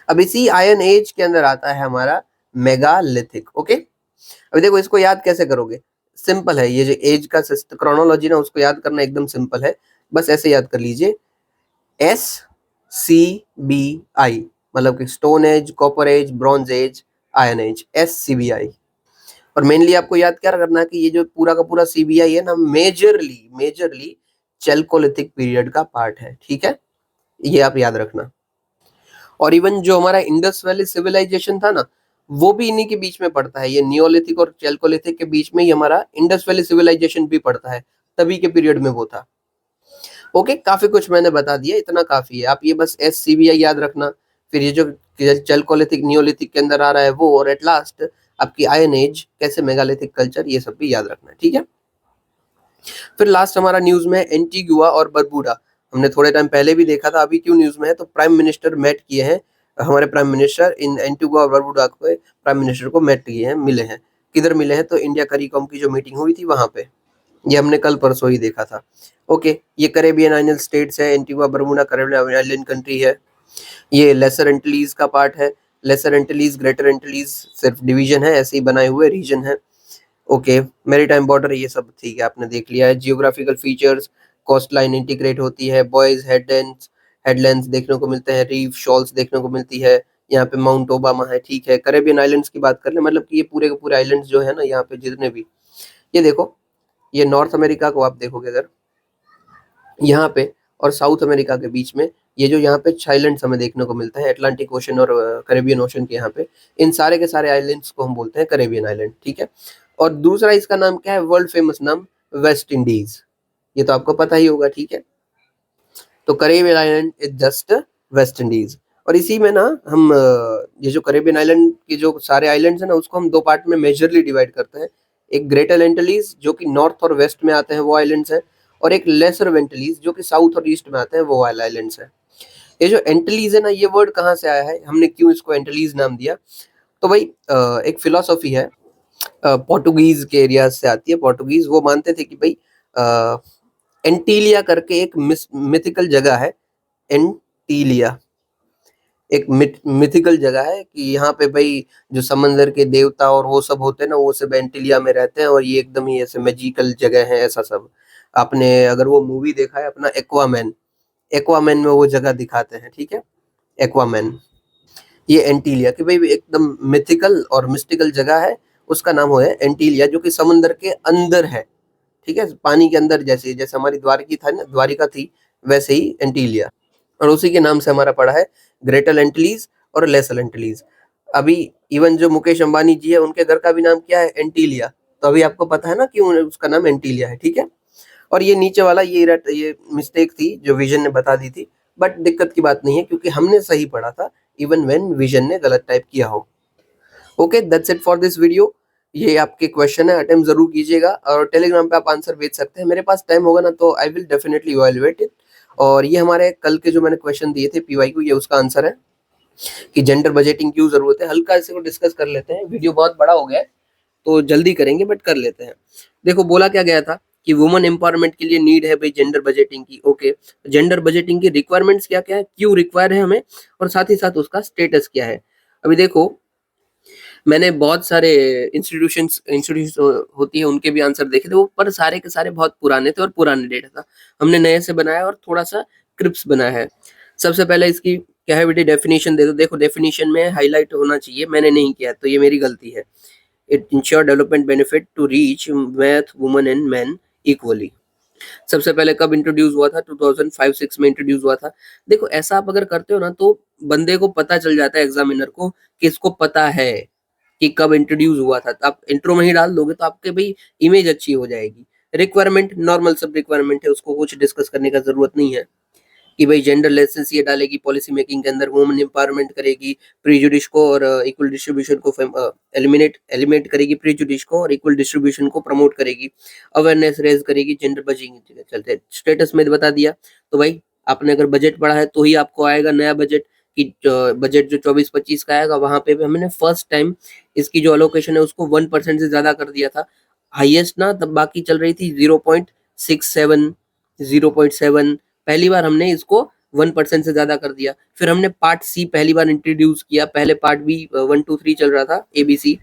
अब इसी आयरन एज के अंदर आता है हमारा मेगालिथिक, ओके। अभी देखो इसको याद कैसे करोगे, सिंपल है, ये जो एज का क्रोनोलॉजी ना उसको याद करना एकदम सिंपल है। बस ऐसे याद कर लीजिए, SCBI, मतलब कि stone age, copper age, bronze age, iron age, SCBI। और मेनली आपको याद क्या करना है कि ये जो पूरा का पूरा CBI है ना, मेजरली मेजरली चेल्कोलिथिक पीरियड का पार्ट है, ठीक है, ये आप याद रखना। और इवन जो हमारा इंडस वैली सिविलाइजेशन था ना, वो भी इन्हीं के बीच में पड़ता है। ये नियोलिथिक और चेल्कोलिथिक के बीच में ही हमारा इंडस वैली सिविलाइजेशन भी पड़ता है, तभी के पीरियड में वो था, ओके। काफी कुछ मैंने बता दिया, इतना काफी है, आप ये बस SCBI याद रखना। फिर ये जो चेल्कोलिथिक नियोलिथिक के अंदर आ रहा है वो, और एट लास्ट आपकी आयरन एज, कैसे मेगालिथिक कल्चर, ये सब भी याद रखना, ठीक है। फिर लास्ट हमारा न्यूज में एंटीगुआ और बरबूडा, हमने थोड़े टाइम पहले भी देखा था, अभी क्यों न्यूज में है, तो प्राइम मिनिस्टर मेट किए हैं, हमारे प्राइम मिनिस्टर इन एंटीगुआ और बरबूडा को प्राइम मिनिस्टर को मेट किए हैं, मिले हैं। किधर मिले हैं, तो इंडिया करीकॉम की जो मीटिंग हुई थी वहां पे, ये हमने कल परसों ही देखा था, ओके। ये करेबियन आइलैंड स्टेट्स है, Antigua Bermuda Caribbean island country है। ये लेसर एंटिलीज का पार्ट है, लेसर एंटिलीज ग्रेटर एंटिलीज सिर्फ डिवीजन है, ऐसे ही बनाए हुए रीजन है, ओके। मैरीटाइम बॉर्डर ये सब ठीक है, आपने देख लिया है। Geographical features, coastline integrate होती है, बॉयज हेडलैंड्स देखने को मिलते हैं, रीफ शॉल्स देखने को मिलती है, यहाँ पे माउंट ओबामा है, ठीक है। करेबियन आइलैंड्स की बात कर ले, मतलब कि ये पूरे के पूरे आइलैंड्स जो है ना यहाँ पे जितने भी, ये देखो, ये नॉर्थ अमेरिका को आप देखोगे अगर, यहाँ पे और साउथ अमेरिका के बीच में ये जो यहाँ पे आइलैंड्स हमें देखने को मिलता है, अटलांटिक ओशन और कैरेबियन ओशन के यहाँ पे, इन सारे के सारे आइलैंड्स को हम बोलते हैं कैरेबियन आइलैंड, ठीक है। और दूसरा इसका नाम क्या है, वर्ल्ड फेमस नाम, वेस्ट इंडीज। ये तो आपको पता ही होगा, ठीक है। तो Caribbean island is just West Indies. और इसी में ना हम ये जो कैरेबियन आइलैंड के जो सारे आइलैंड्स हैं ना, उसको हम दो पार्ट में मेजरली डिवाइड करते हैं। एक ग्रेटर एंटिलीज जो कि नॉर्थ और वेस्ट में आते हैं, वो आइलैंड्स हैं, और एक लेसर एंटिलीज जो कि साउथ और ईस्ट में आते हैं, वो आइलैंड्स हैं। ये जो एंटिलीज है ना, ये वर्ड कहाँ से आया है, हमने क्यों इसको एंटिलीज नाम दिया, तो भाई एक फिलोसॉफी है, पोर्टुगीज के एरिया से आती है। पोर्टुगीज वो मानते थे कि भाई एंटीलिया करके एक मिथिकल जगह है, एंटीलिया एक मिथिकल जगह है कि यहाँ पे भाई जो समंदर के देवता और वो सब होते हैं ना, वो सब एंटीलिया में रहते हैं, और ये एकदम ही ऐसे मैजिकल जगह है, ऐसा सब। आपने अगर वो मूवी देखा है अपना एक्वामैन, एक्वामैन में वो जगह दिखाते हैं, ठीक है, एक्वामैन। ये एंटीलिया कि भाई एकदम मिथिकल और मिस्टिकल जगह है, उसका नाम है एंटीलिया, जो कि समंदर के अंदर है, ठीक है, पानी के अंदर, जैसे जैसे हमारी द्वारकी था ना, द्वारिका थी, वैसे ही एंटीलिया। और उसी के नाम से हमारा पड़ा है ग्रेटर एंटिलीज और लेसर एंटिलीज। अभी इवन जो मुकेश अंबानी जी है, उनके घर का भी नाम क्या है, एंटीलिया। तो अभी आपको पता है ना क्यों उसका नाम एंटीलिया है, ठीक है। और ये नीचे वाला ये मिस्टेक थी जो विजन ने बता दी थी, बट दिक्कत की बात नहीं है क्योंकि हमने सही पढ़ा था, इवन व्हेन विजन ने गलत टाइप किया हो। Okay, that's it for this video. ये आपके क्वेश्चन है, अटेम्प्ट जरूर कीजिएगा, और टेलीग्राम पे आप आंसर भेज सकते हैं। मेरे पास टाइम होगा ना तो I will definitely evaluate it. और ये हमारे कल के जो मैंने क्वेश्चन दिए थे पीवाई को, ये उसका आंसर है कि जेंडर बजटिंग क्यों जरूरत है। हल्का इसे को डिस्कस कर लेते हैं, वीडियो बहुत बड़ा हो गया है तो जल्दी करेंगे, बट कर लेते हैं। देखो, बोला क्या गया था कि वुमेन एम्पावरमेंट के लिए नीड है भाई जेंडर बजटिंग की। ओके, जेंडर बजटिंग की रिक्वायरमेंट्स क्या क्या है, क्यों रिक्वायर है हमें, और साथ ही साथ उसका स्टेटस क्या है। अभी देखो, मैंने बहुत सारे इंस्टीट्यूशन होती है उनके भी आंसर देखे थे, वो पर सारे के सारे बहुत पुराने थे और पुराने डेटा था। हमने नए से बनाया और थोड़ा सा क्रिप्स बनाया है। सबसे पहले इसकी क्या है बेटी, डेफिनेशन दे दो। देखो, डेफिनेशन में हाईलाइट होना चाहिए, मैंने नहीं किया तो ये मेरी गलती है। It ensure development benefit to reach math woman and man equally. सबसे पहले कब इंट्रोड्यूस हुआ था, 2005-6 में इंट्रोड्यूस हुआ था। देखो, ऐसा आप अगर करते हो ना तो बंदे को पता चल जाता है, एग्जामिनर को, कि इसको पता है कि कब इंट्रोड्यूस हुआ था। तो आप इंट्रो में ही डाल दोगे तो आपके भाई इमेज अच्छी हो जाएगी। रिक्वायरमेंट नॉर्मल सब रिक्वायरमेंट है, उसको कुछ डिस्कस करने का जरूरत नहीं है कि भाई जेंडर लेसेंस ये डालेगी पॉलिसी मेकिंग के अंदर, वुमेन एम्पावरमेंट करेगी, प्रीजुडिस को और इक्वल डिस्ट्रीब्यूशन को एलिमिनेट करेगी, प्रीजुडिस को और इक्वल डिस्ट्रीब्यूशन को प्रमोट करेगी, अवेयरनेस रेज करेगी, जेंडर बजिंग चलते स्टेटस में बता दिया। तो भाई आपने अगर बजट पढ़ा है तो ही आपको आएगा नया बजट, कि बजट जो 24-25 का आएगा, वहां पे भी हमने फर्स्ट टाइम इसकी जो अलोकेशन है उसको 1% से ज्यादा कर दिया था। हाईएस्ट ना तब बाकी चल रही थी 0.67, 0.7, पहली बार हमने इसको 1% से ज्यादा कर दिया। फिर हमने पार्ट सी पहली बार इंट्रोड्यूस किया, पहले पार्ट बी 1-2-3 चल रहा था, ABC।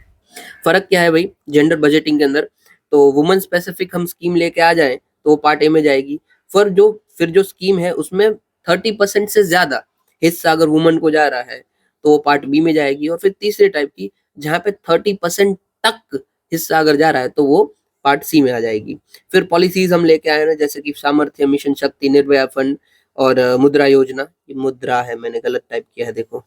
फर्क क्या है भाई जेंडर बजटिंग के अंदर, तो वुमेन स्पेसिफिक हम स्कीम लेके आ जाए तो वो पार्ट ए में जाएगी। फिर जो स्कीम है उसमें 30% से ज्यादा हिस्सा अगर वुमन को जा रहा है तो वो पार्ट बी में जाएगी। और फिर तीसरे टाइप की जहाँ पे 30% तक हिस्सा अगर जा रहा है तो वो पार्ट सी में आ जाएगी। फिर पॉलिसीज हम लेके आए ना, जैसे कि सामर्थ्य मिशन शक्ति, निर्भया फंड और मुद्रा योजना। ये मुद्रा है, मैंने गलत टाइप किया है, देखो।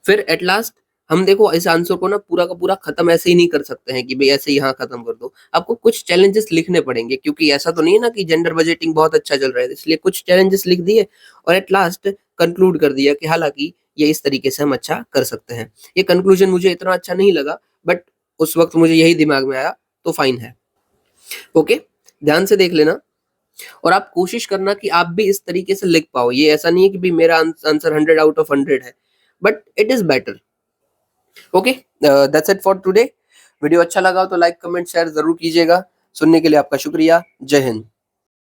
फिर एट लास्ट हम देखो इस आंसर को ना पूरा का पूरा खत्म ऐसे ही नहीं कर सकते हैं कि भाई ऐसे ही यहाँ खत्म कर दो, आपको कुछ चैलेंजेस लिखने पड़ेंगे, क्योंकि ऐसा तो नहीं है ना कि जेंडर बजटिंग बहुत अच्छा चल रहा है, इसलिए कुछ चैलेंजेस लिख दिए और एट लास्ट कंक्लूड कर दिया कि हालांकि ये इस तरीके से हम अच्छा कर सकते हैं। ये कंक्लूजन मुझे इतना अच्छा नहीं लगा, बट उस वक्त मुझे यही दिमाग में आया तो फाइन है। ओके, ध्यान से देख लेना और आप कोशिश करना कि आप भी इस तरीके से लिख पाओ। ये ऐसा नहीं है कि भी मेरा आंसर 100/100 है, but it is better. Okay, that's it for today. Video अच्छा लगा हो तो लाइक कमेंट शेयर जरूर कीजिएगा। सुनने के लिए आपका शुक्रिया। जय हिंद।